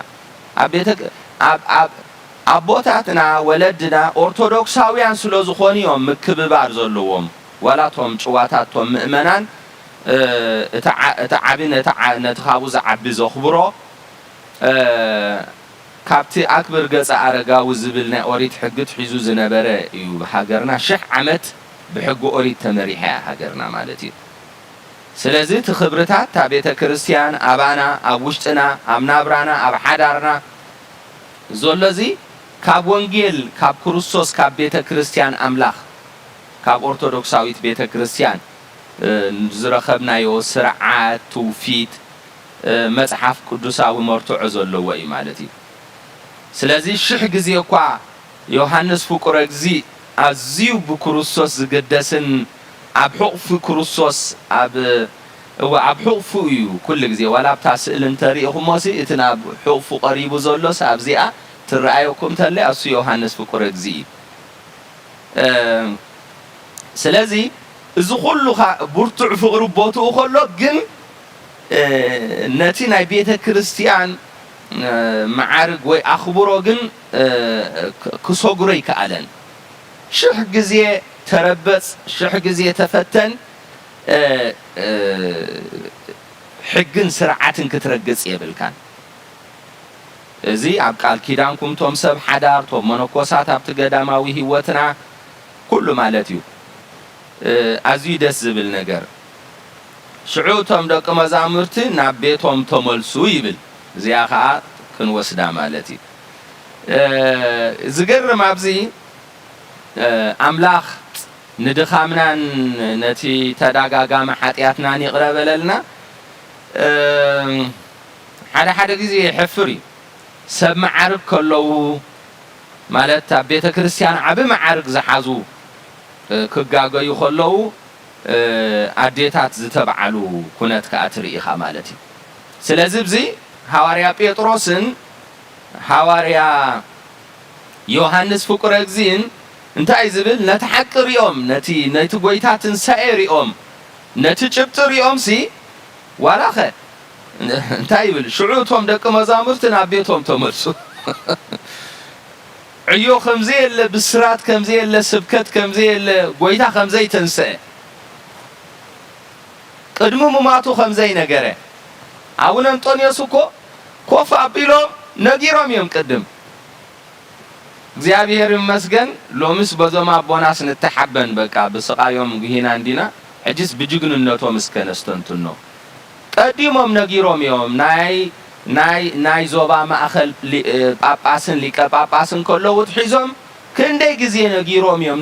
ኣቦታትና ወለድና ኦርቶዶክሳውያን ስለ ዝኾኑ እዮም ምክብባር ዘለዎም ዋላቶም ጭዋታቶም ምእመናን እቲ ዓቢ ነቲ ካብኡ ዝዓቢ ዘኽብሮ ካብቲ ኣክብር ገጸ ኣረጋዊ ዝብል ናይ ኦሪት ሕጊ ሒዙ ዝነበረ እዩ ሃገርና 1000 ዓመት ብሕጊ ኦሪት ተመሪሓ ሃገርና ማለት እዩ ስለዚ እቲ ክብርታት ታ ቤተ ክርስቲያን ኣባና ኣብ ውሽጥና ኣብ ናብራና ኣብ ሓዳርና ዘሎዚ ካብ ወንጌል ካብ ክርስቶስ ካብ ቤተ ክርስቲያን ኣምላኽ ካብ ኦርቶዶክሳዊት ቤተ ክርስቲያን ዝረኸብናዮ ስርዓት ትውፊት መጽሓፍ ቅዱሳዊ መርትዖ ዘለዎ እዩ ማለት እዩ ስለዚ 1000 ግዜ እኳ ዮሐንስ ፍቁረ እግዚእ ኣዝዩ ብክርስቶስ ዝገደስን ኣብ ሕቑፉ ክርስቶስ ኣብ ሕቑፉ እዩ ኩሉ ግዜ ዋላ ኣብታ ስእሊ እንተሪኢኹሞሲ እቲ ናብ ሕቑፉ ቀሪቡ ዘሎስ ኣብዚኣ ትረኣየኩም ተለ እሱ ዮሐንስ ፍቁረ እግዚእ እዩ ስለዚ እዚ ኩሉ ብርቱዕ ፍቅሪ ቦትኡ ከሎ ግን ነቲ ናይ ቤተ ክርስቲያን መዓርግ ወይ ኣኽብሮ ግን ክሰጉሮ ይከኣለን 1000 ግዜ ተረበጽ 1000 ግዜ ተፈተን ሕግን ስርዓትን ክትረግጽ የብልካን እዚ ኣብ ቃል ኪዳንኩም ቶም ሰብ ሓዳር ቶም መነኮሳት ኣብቲ ገዳማዊ ህይወትና ኩሉ ማለት እዩ ኣዝዩ ደስ ዝብል ነገር ሽዑ ቶም ደቂ መዛሙርቲ ናብ ቤቶም ተመልሱ ይብል እዚኣ ከዓ ክንወስዳ ማለት እዩ ዝገርም ኣብዚ ኣምላኽ ንድኻምናን ነቲ ተዳጋጋሚ ሓጢኣትናን ይቕረ በለልና ሓደ ግዜ ይሕፍር እዩ ሰብ መዓርግ ከለዉ ማለት ኣብ ቤተ ክርስቲያን ዓብ መዓርግ ዝሓዙ ክጋገዩ ከለዉ ኣዴታት ዝተባዓሉ ኩነት ከዓ ትርኢኻ ማለት እዩ ስለዚ ብዚ ሐዋርያ ጴጥሮስን ሐዋርያ ዮሐንስ ፍቁረ እግዚእን እንታይ ዝብል ነቲ ሓቂ ሪኦም ነቲ ጎይታ ትንሳኤ ሪኦም ነቲ ጭብጢ ሪኦም ሲ ዋላኸ እንታይ ይብል ሽዑ እቶም ደቂ መዛሙርቲ ናብ ቤቶም ተመልሱ ዕዮ ከምዘየለ ብስራት ከምዘየለ ስብከት ከምዘየለ ጎይታ ከምዘይ ተንስአ ቅድሚ ምማቱ ከምዘይ ነገረ ኣቡነ አንጦንዮስ እኮ ኮፍ ኣቢሎም ነጊሮም እዮም ቅድም እግዚአብሔር ይመስገን ሎምስ በዞም አቦናስ ንተሐበን በቃ በስቃዮም ግሂና እንዲና ሕጂስ ብጅግንነቶም እስከነስተንቱን ነው ቀዲሞም ነጊሮም እዮም ናይ ዞባ ማእኸል ጳጳስን ሊቀ ጳጳስን ከለውት ሒዞም ክንደይ ጊዜ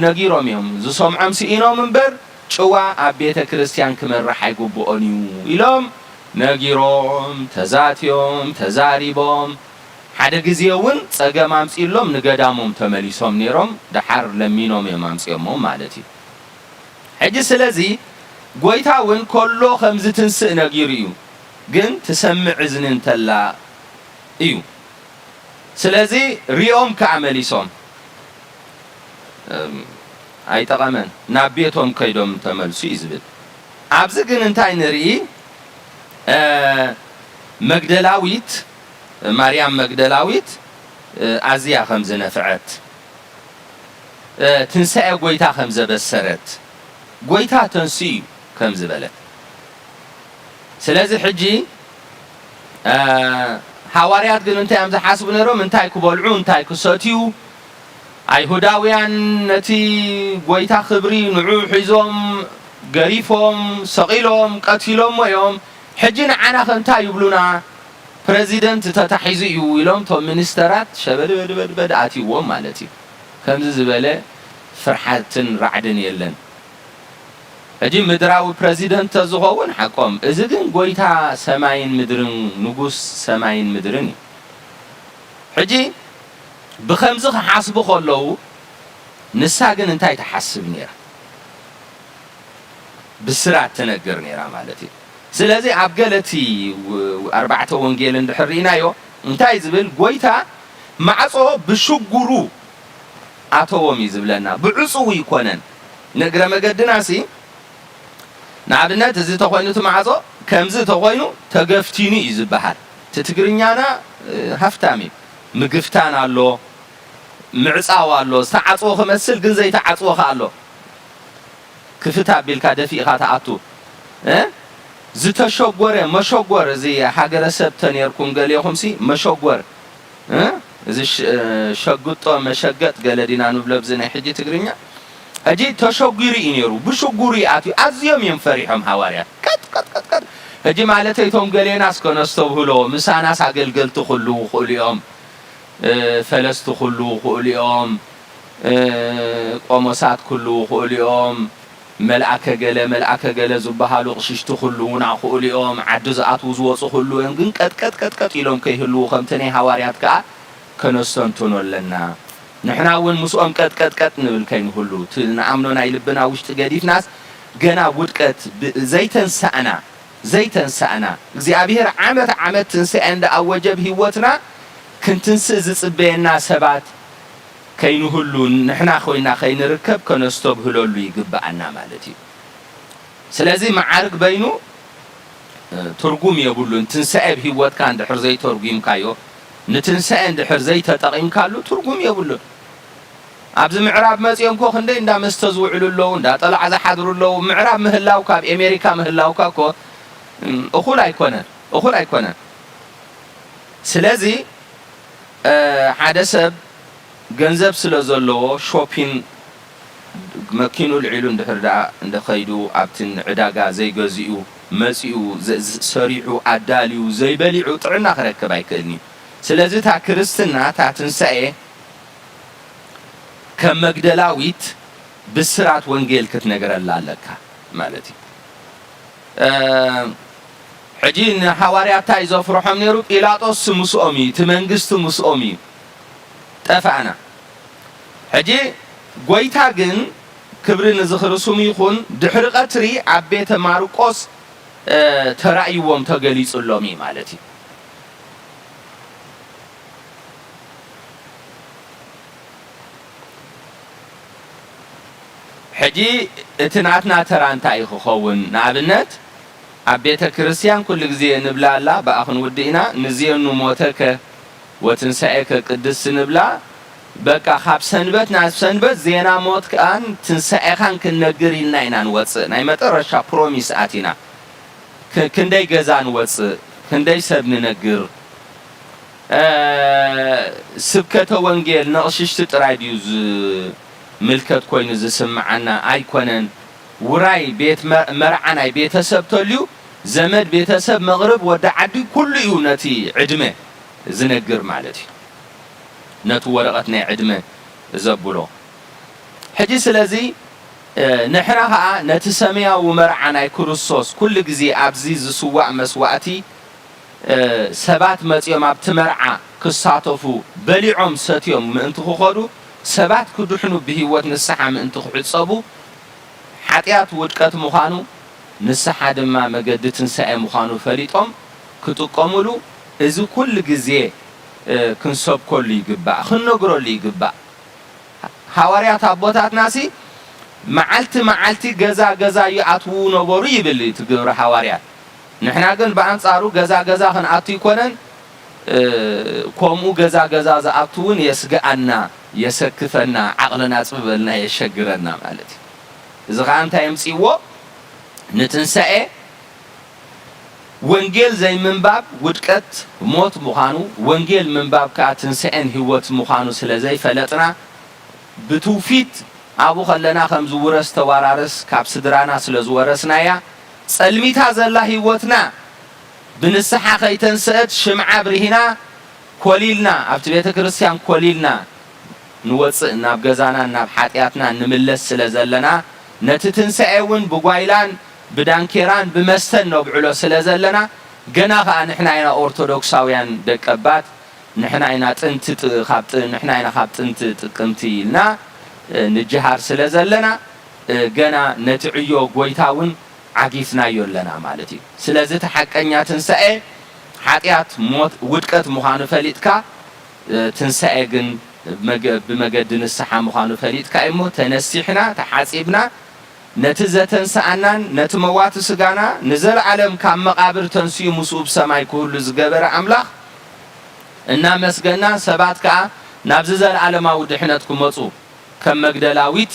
ነጊሮም እዮም ዝሰምዖም ሲኢኖም እንበር ጭዋ ኣብ ቤተ ክርስቲያን ክመርሕ ኣይግብኦን እዩ ኢሎም نجيروم تزاتيوم تزاريبوم حدا جزيون صجا مامسيلهم نقدامهم تمليسهم نيرهم دحر لمينهم يمامسيهم مالتي حجي سلازي قويتاون كله خمزة تنسق نجيريو جن تسمع إذن تلا إيو سلازي ريوم كعمليسهم أي تقامن نبيتهم كيدهم تملسي يزبط عبزقن انتاي نري مجدلاويت مريم مجدلاويت أزيا خمزة نفعت تنسى قويتا خمزة بسرت قويتا تنسي خمزة بلد سلازي حجي حواريات قلن انتاي امزا حاسب نرو انتاي كبولعو انتاي كساتيو أيهوداويان نتي قويتا خبري نعو حيزوم قريفهم سقيلهم قتلهم ويوم حجين عنا خنتا يبلونا بريزيدنت تتحيزي يويلهم تو منسترات شبد بد بد بد آتيوهم مالتي خمز زبالة فرحاتن رعدن يلن أجي مدراو بريزيدنت تزغوون حقهم إذن قويتا سماين مدرن نقوس سماين مدرني حجي بخمزخ حاسبو خلو نساقن انتاي تحسب نيرا بسرعة تنقر نيرا مالتي سلازي عبقالتي وأربعة ونجيل اندحرينا يو انتاي زبل قويتا معصو بشقرو عطوامي زبلنا بعصو يكونن نقرأ مقدنا سي نعبنا تزي تقوينو تمعصو كمزي تقوينو تقفتيني يزبحر تتقرنيانا هفتامي مقفتان اللو معصاو اللو تعصو خمسل قنزي تعصو خالو كفتا بالكا دفيقا تعطو زتشوغور مشوغور زي حاجه سبتن يركون قال يا خمسي مشوغور زي شقطو مشقط قال دينا نبلبزنا حجي تغرينيا اجي تشوغيري ينيرو بشوغوري اتي ازيوم ينفرحهم حواريات كت اجي مالتيتهم قالينا اسكنستو هلو مساناس اغلغلت خلو خليوم فلست خلو خليوم قومسات كله خليوم ملأك جل زبحالو قششت خلونا خليوم عدزات وزوص خلوهم جن كت يلوم كيهلو خمتني حواريات كا كنستنتون لنا نحنا وين مسؤم كت نبل كين هلو تنعملنا يلبنا وش تجديف ناس جنا ودكت زيتن سأنا እግዚአብሔር ዓመት ትንሣኤ እንደ አወጀብ ህይወትና ክንትንስዝ በእና ሰባት ከይኑ ሁሉ ንሕና ኮይና ከይንርከብ ከነስቶብ ህለሉ ይግባአና ማለት እዩ ስለዚህ ማዓርግ በይኑ ትርጉም የብሉን ትንሣኤ ህይወት ካን ድሕር ዘይ ተርጉምካዮ ንትንሣኤ ድሕር ዘይ ተጠቂምካሉ ትርጉም የብሉን ኣብዚ ምዕራብ መጽዮም ኮ ክንደይ እንዳ መስተዝውዕሉሎ እንዳ ጠላዕ ዘሓድሩሎ ምዕራብ ምህላው ካብ አሜሪካ ምህላው ካኮ እኹል አይኮነን ስለዚህ ሓደ ሰብ ገንዘብ ስለዘለዎ ሾፒንግ መኪኑ ልዒሉ እንድሕርዳ እንደኸይዱ ኣብትን ዕዳጋ ዘይገዚኡ መጺኡ ሰሪዑ ኣዳልዩ ዘይበሊዑ ጥዕና ክረክብ ኣይክእልኒ ስለዚህ ታ ክርስትና ታ ትንሣኤ ከም መግደላዊት ብስራት ወንጌል ክትነገረላ ኣለካ ማለት እዩ حجي حواريات تايزو فرحهم نيرو إلاطوس مسؤمي تمنجست مسؤمي تفعنا حجي قويتاقن كبرين زخر سومي خون دحر قطري عبيت ماروكوس ترأيوهم تقليس اللومي مالتي حجي اتناتنا تران تايخو خون نابنت عبيت كريستيان كل جزية نبلا لا بأخن ودينا نزينو موتك وتنسأك قدس نبلا بقى خاب سنبت ناس سنبت زينا موت كان تنسأخان كنجري ناينا نوص نايمة رشا بروميس آتينا كندي جزان وص كندي سبن نجر سبكة وانجيل نقشش تراديوز ملكت كوينز سمعنا أيقونن وراي بيت مرعنا بيت سبتليو زمد بيت سب مغرب ودعدي كل يونتي عدمه زنقر مالتي نتو ورقتنا عدمه زبولو حجي سلازي نحنا ها نتسميا ومرعنا كريستوس كل جزء أبزيز سواء مسواتي سبات متيوم أبتمرعا كساتوفو بليعم ستيوم من أنتو خدو سبات كدحنو بهيوت نسحة من أنتو حصابو حتيات ودكات مخانو نسحة دما مجدت نساء مخانو فريتهم كتقاملو إذا كل جزء كنسب كل يجبع خنقرو اللي يجبع حواريات أبوتات ناسي معلتي جزا يعطو نبوري باللي تجبر حواريات نحنا قلنا بأنصارو جزا خن عطي كونن كومو جزا زعطون يسقعنا يسكفنا عقلنا صبلنا يشجرنا مالتي إذا كانت يمسيو نتنسأ وانجيل زي من باب ودكت موت مخانو وانجيل من باب كاتنسأن هوت مخانو سلزي فلتنا بتوفيت أبو خلنا خمس ورس توارارس كابس درانا سلزورسنا يا سلميت هذا الله هوتنا بنسحة خيتنسأت شمع برهنا كوليلنا أبتبيت كريستيان كوليلنا نوصلنا بجزانا نبحثياتنا نملس سلزلنا نتتنسأون بقايلان بدانكيران بمستن نبعلو سلزلنا جناها نحنا عنا أرثوذكساويان دكبات نحنا عنا تنت خابت نحنا عنا خابت تنت قمتيلنا نجهار سلزلنا جنا نتعيو قويتاون عقيفنا يولنا مالتي سلازي تحققنيا تنسأ حاتيات موت ودكت مخانو فليتكا تنسأ جن بمجد نسحة مخانو فليتكا إمو تنسيحنا تحاسبنا نتزة تنسأنا نتموات سجانا نزل علم كم مقابر تنسي مصوب سماي كل زجبر أملاخ إننا مسجنا سبات كا نبزل علم ودحنتكم مصوب كم مجدلاويت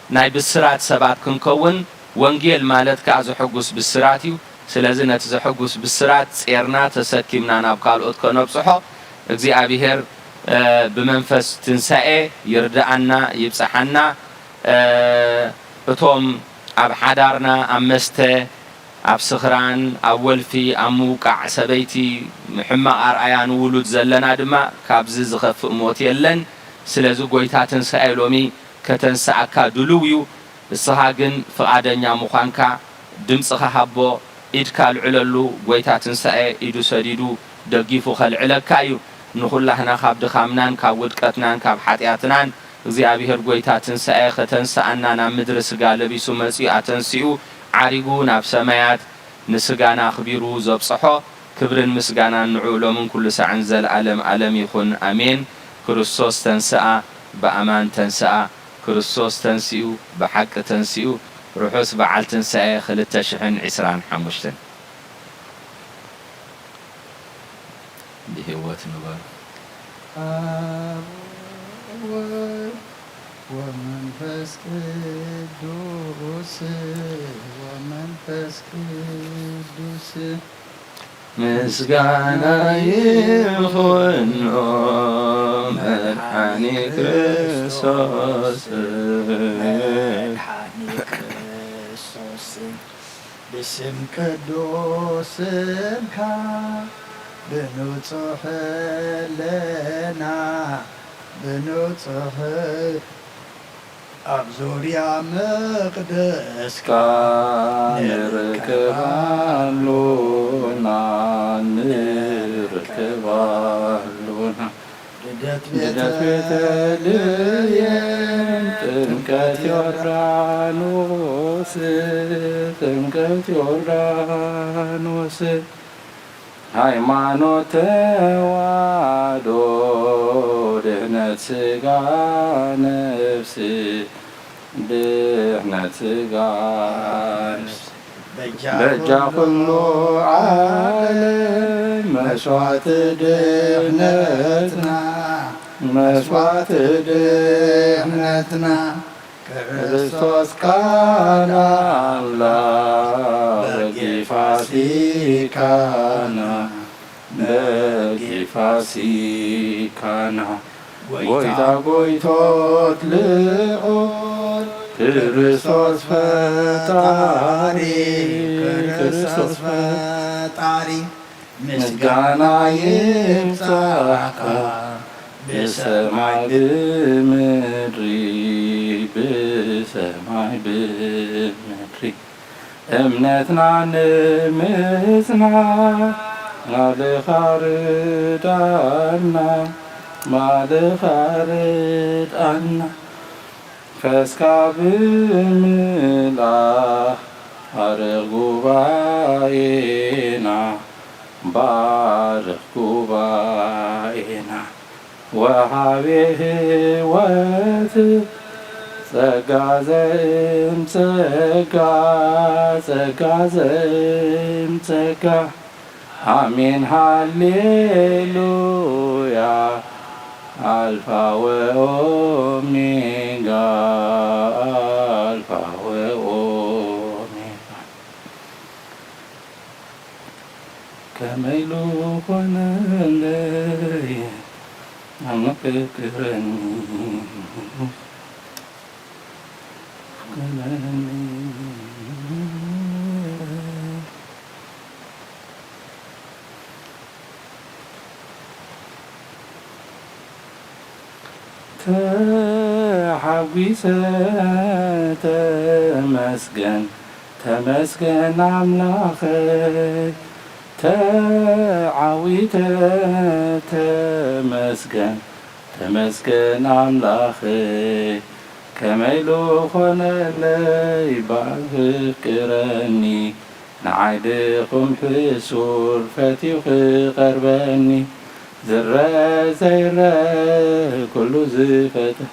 ناي بالسرات سبات كنكون وانجيل مالت كازو حقوس بالسراتيو سلازي نتزو حقوس بالسرات سيرنا تسكيمنا نابقال أتكون بصحو اكزي أبيهر بمنفس تنسائي يردعنا يبسحنا بتوم أب حدارنا أمسته أب سخران أول في أموقع سبيتي محمى أرعيان ولود زلنا دما كابز زخف موت يلن سلازو قويتا تنسائي لومي كتنساكا دلويو الصهاجن فقادنيا مخانكا دمسخا حبو إدكال عللو قويتا تنسائي إدو سديدو دقيفو خلعلكايو نقول لحنا خاب دخامنان كاود كتنان كاب حاتياتنان زي أبيهر قويتا تنسائي ختنسأنا نمدرس قالبي سمسي أتنسيو عارقو ناب سمايات نسقانا خبيرو زبصحو كبرن مسقانا نعولو من كل سعنزل ألم يخون أمين كريستوس تنسأ بأمان تنسأ كريستوس تنسيو بحق تنسيو روحوس بعال تنسأ خلت شحن عسران حمشتن بهوات نبار ومنفس قدوس مسقانا يخون مدحاني كريستوس باسم قدوس بنوصح لنا بنوصح أبزوريا مقدس نركبالونا لدت بيتلين تنكت يوردانوس ሃይማኖት ተዋሕዶ ድህነት ሥጋ ነፍስ ድህነት ሥጋ ነፍስ በእጃ ሁሉ ዓለም መስዋዕት ድህነትና ክርስቶስ ቃል አምላክ በጌፋሲካና ጎይታ ጎይቶት ልዑል ክርስቶስ ፈጣሪ ምስጋና ይብዛካ በሰማይ በምድር ብሰማይ ብምድሪ እምነትና ንምጽና ማልኻ ርዳእና ማልኻ ርዳእና ፈስካ ብምልኣኽ ባርኽ ጉባኤና ባርኽ ጉባኤና ወሃቤ ሕይወት ጸጋ ዘእምጸጋ ጸጋ ዘእምጸጋ አሜን ሃሌሉያ አልፋ ወኦሜጋ አልፋ ወኦሜጋ ከመይሉ ሆነለይ አመክክረኒ ተሐዊሰ ተመስገን ተመስገን አምላኸይ ተዓዊተ ተመስገን ተመስገን አምላኸይ ከመይሉ ኾነለይ ባፍቅረኒ ንዓይድኹም ሕሱር ፈቲሁ ቐርበኒ ዝረአ ዘይረአ ኩሉ ዝፈትሕ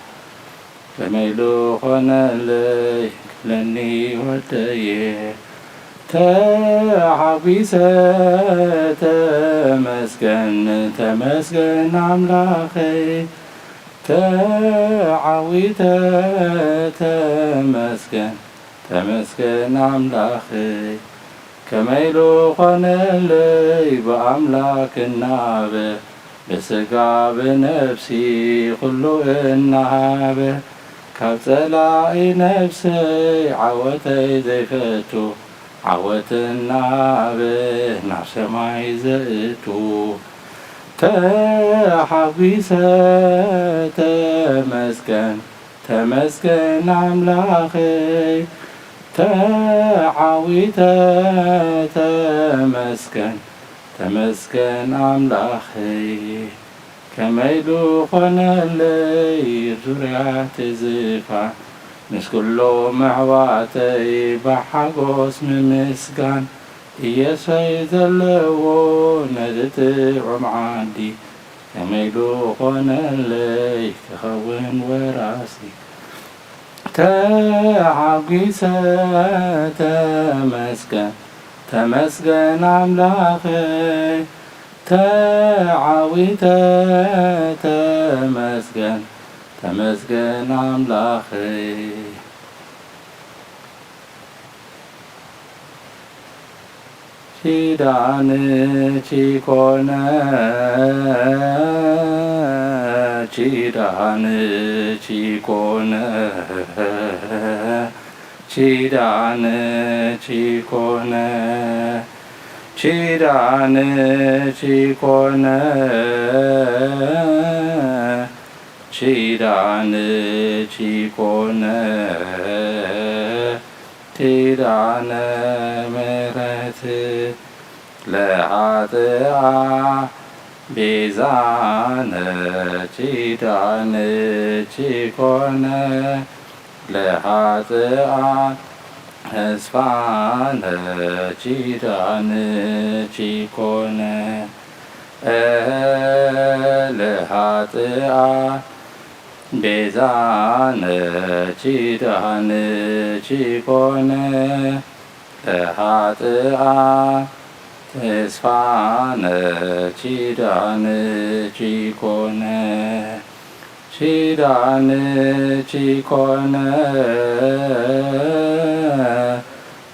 ከመይሉ ኾነለይ ክፍለኒ ወደየ ተዓዊሰ ተመስገን ተመስገን አምላኸይ ተዓዊተ ተመስገን ተመስገን አምላኸይ ከመይሉ ኾነለይ በአምላክና በስጋ በነፍሲ ኩሉ እናሃበ ካብ ጸላኢ ነፍሰይ ዓወተይ ዘይፈቱ ዓወት እናሃበ ናብ ሰማይ ዘእቱ ተሐዊሰ ተመስገን ተመስገን አምላኸይ ተዓዊተ ተመስገን ተመስገን አምላኸይ ከመይሉ ኾነለይ ዙርያ ትዝፋ ምስ ኩሎም ኣሕዋተይ ብሓጎስ ምምስጋን ኢየሱይ ዘለዎ ነዚ ጥዑም ዓዲ ከመይሉ ኾነለይ ክኸውን ወራሲ ተሐዊሰ ተመስገን ተመስገን አምላኸይ ተዓዊተ ተመስገን ተመስገን አምላኸይ ኪዳን ቺኮነ ኪዳን ቺኮነ ኪዳን ቺኮነ ኪዳን ቺኮነ ኪዳን ቺኮነ ኪዳነ ምሕረት ለኃጥአ ቤዛነ ኪዳን ቺኮነ ለኃጥአ ተስፋነ ኪዳን ቺኮነ ለኃጥአ ቤዛነ ኪዳን ቺኮነ ለኃጥአ ተስፋነ ኪዳን ቺኮነ ኪዳን ቺኮነ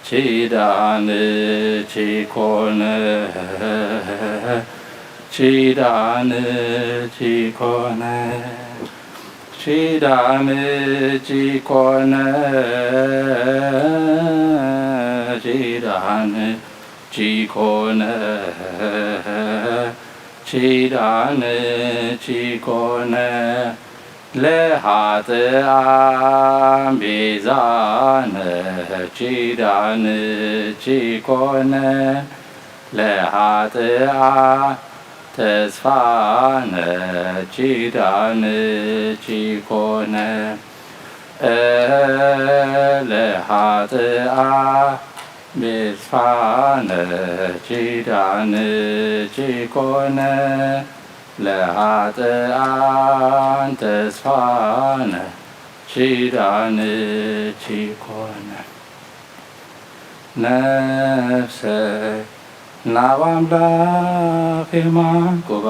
ኪዳን ቺኮነ ኪዳን ቺኮነ ኪዳን ቺኮነ ኪዳን ቺኮነ ኪዳን ቺኮነ ለኃጥኣን ቤዛነ ኪዳንኪ ኮነ ለኃጥኣን ተስፋነ ኪዳንኪ ኮነ ለኃጥኣን ቤዛነ ኪዳንኪ ኮነ ለኃጥኣን ተስፋነ ኪዳንኪ ኮነ ነፍሰይ ናብ ኣምላኽ የማንቁባ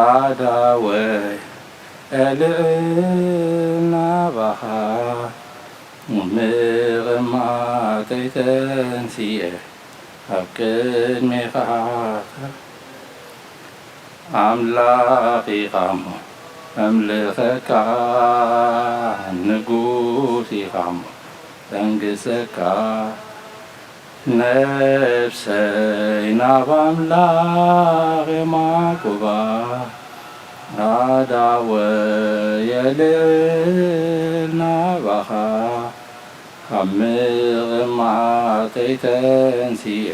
ኣዳወይ እልዕል ናባኻ ምቕማጠይ ተንሲየ ኣብ ቅድሜኻ ኣምላኽ ኢኻ እሞ ኣምልኸካ ንጉስ ኢኻ እሞ ዘንግሰካ ነፍሰይ ናብ ኣምላኽ የማቁባ ኣዳወይ የልዕል ናባኻ ካብ ምቕማጠይ ተንሲየ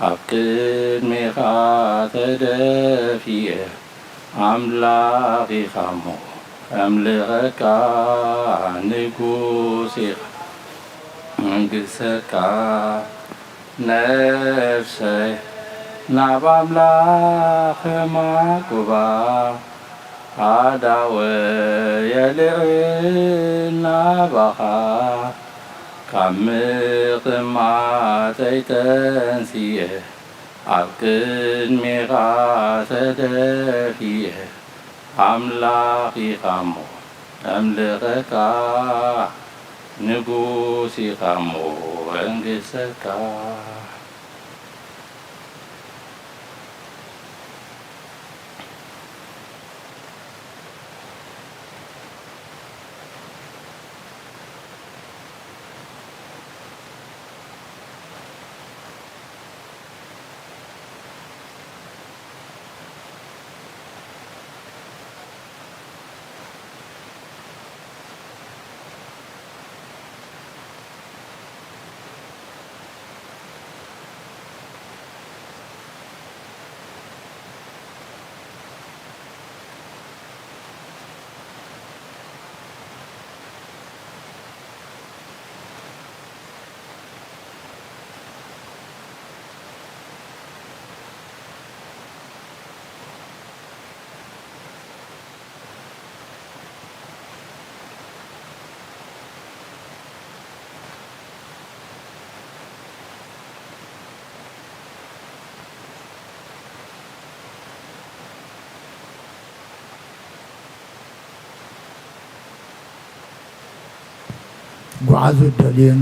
ኣብ ቅድሜኻ ተደፊየ ኣምላኽ ኢኻ እሞ ኣምልኸካ ንጉስ ኢኻ መንግሥትካ ነፍሰይ ናብ ኣምላኽ የማቁባ ኣዳወይ የልዕል ናባኻ ካብ ምቕማጠይ ተንሲየ ኣብ ቅድሜኻ ተደፊየ ኣምላኽ ኢኻ እሞ ኣምልኸካ ንጉስ ኢኻ እሞ መንግሥትካ ጉዓዙ ደልዩን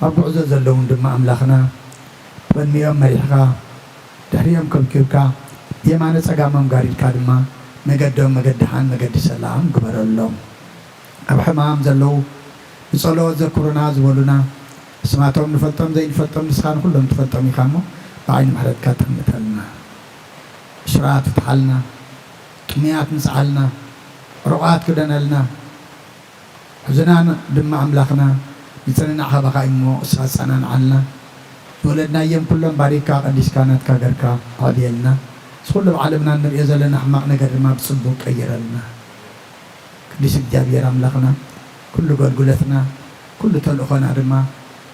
ኣብ ጉዕዞ ዘለውን ድማ ኣምላኽና በንሚኦም መሪሕኻ ድሕሪኦም ከብኪብካ የማነ ፀጋሞም ጋሪድካ ድማ መገዶም መገዲ ሓን መገዲ ሰላም ግበረሎም ኣብ ሕማም ዘለው ብጸሎት ዘክሩና ዝበሉና ስማቶም ንፈልጦም ዘይንፈልጦም ንስኻ ንኩሎም ትፈልጦም ኢኻ እሞ ብዓይኒ ምሕረትካ ተምተልና ሽራት ትሓልና ጥሙያት ምፅዓልና ሩቓት ክደነልና حزنان دم أملاكنا يتنين أحبك إمو ساسنا عنا ولدنا يوم كلهم باريكا قديس كانت كاغركا عاديلنا سكول بعلمنا أن يزلنا أحمقنا قدر ما بصبوك أيرنا قديس الجابير أملاكنا كل قلتنا كل تلقنا رما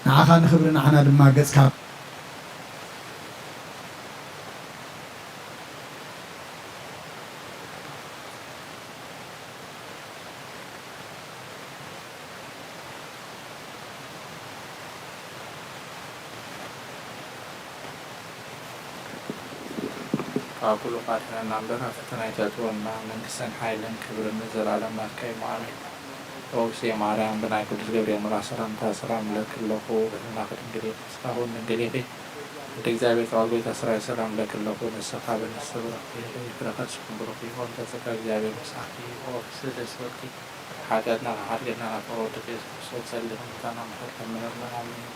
نعاخا نخبرنا عنا رما قسكا كل قاتنا نعمدنا فتنا يتاتونا من كسن حيلا كبر النزل على ما كي معنا ووسي معنا بنا يكون جبريل مراسلا تاسرام لك اللقو ناخد انجليل ساهون انجليل تجزابي كالبي تسرع سلام لك اللقو نسخاب نسبر يفرقات سكن برقي وانت سكا جابي مساحي وفسد سوكي حاجاتنا حاجاتنا فروتك صوت سلهم تانا محطة من المعامين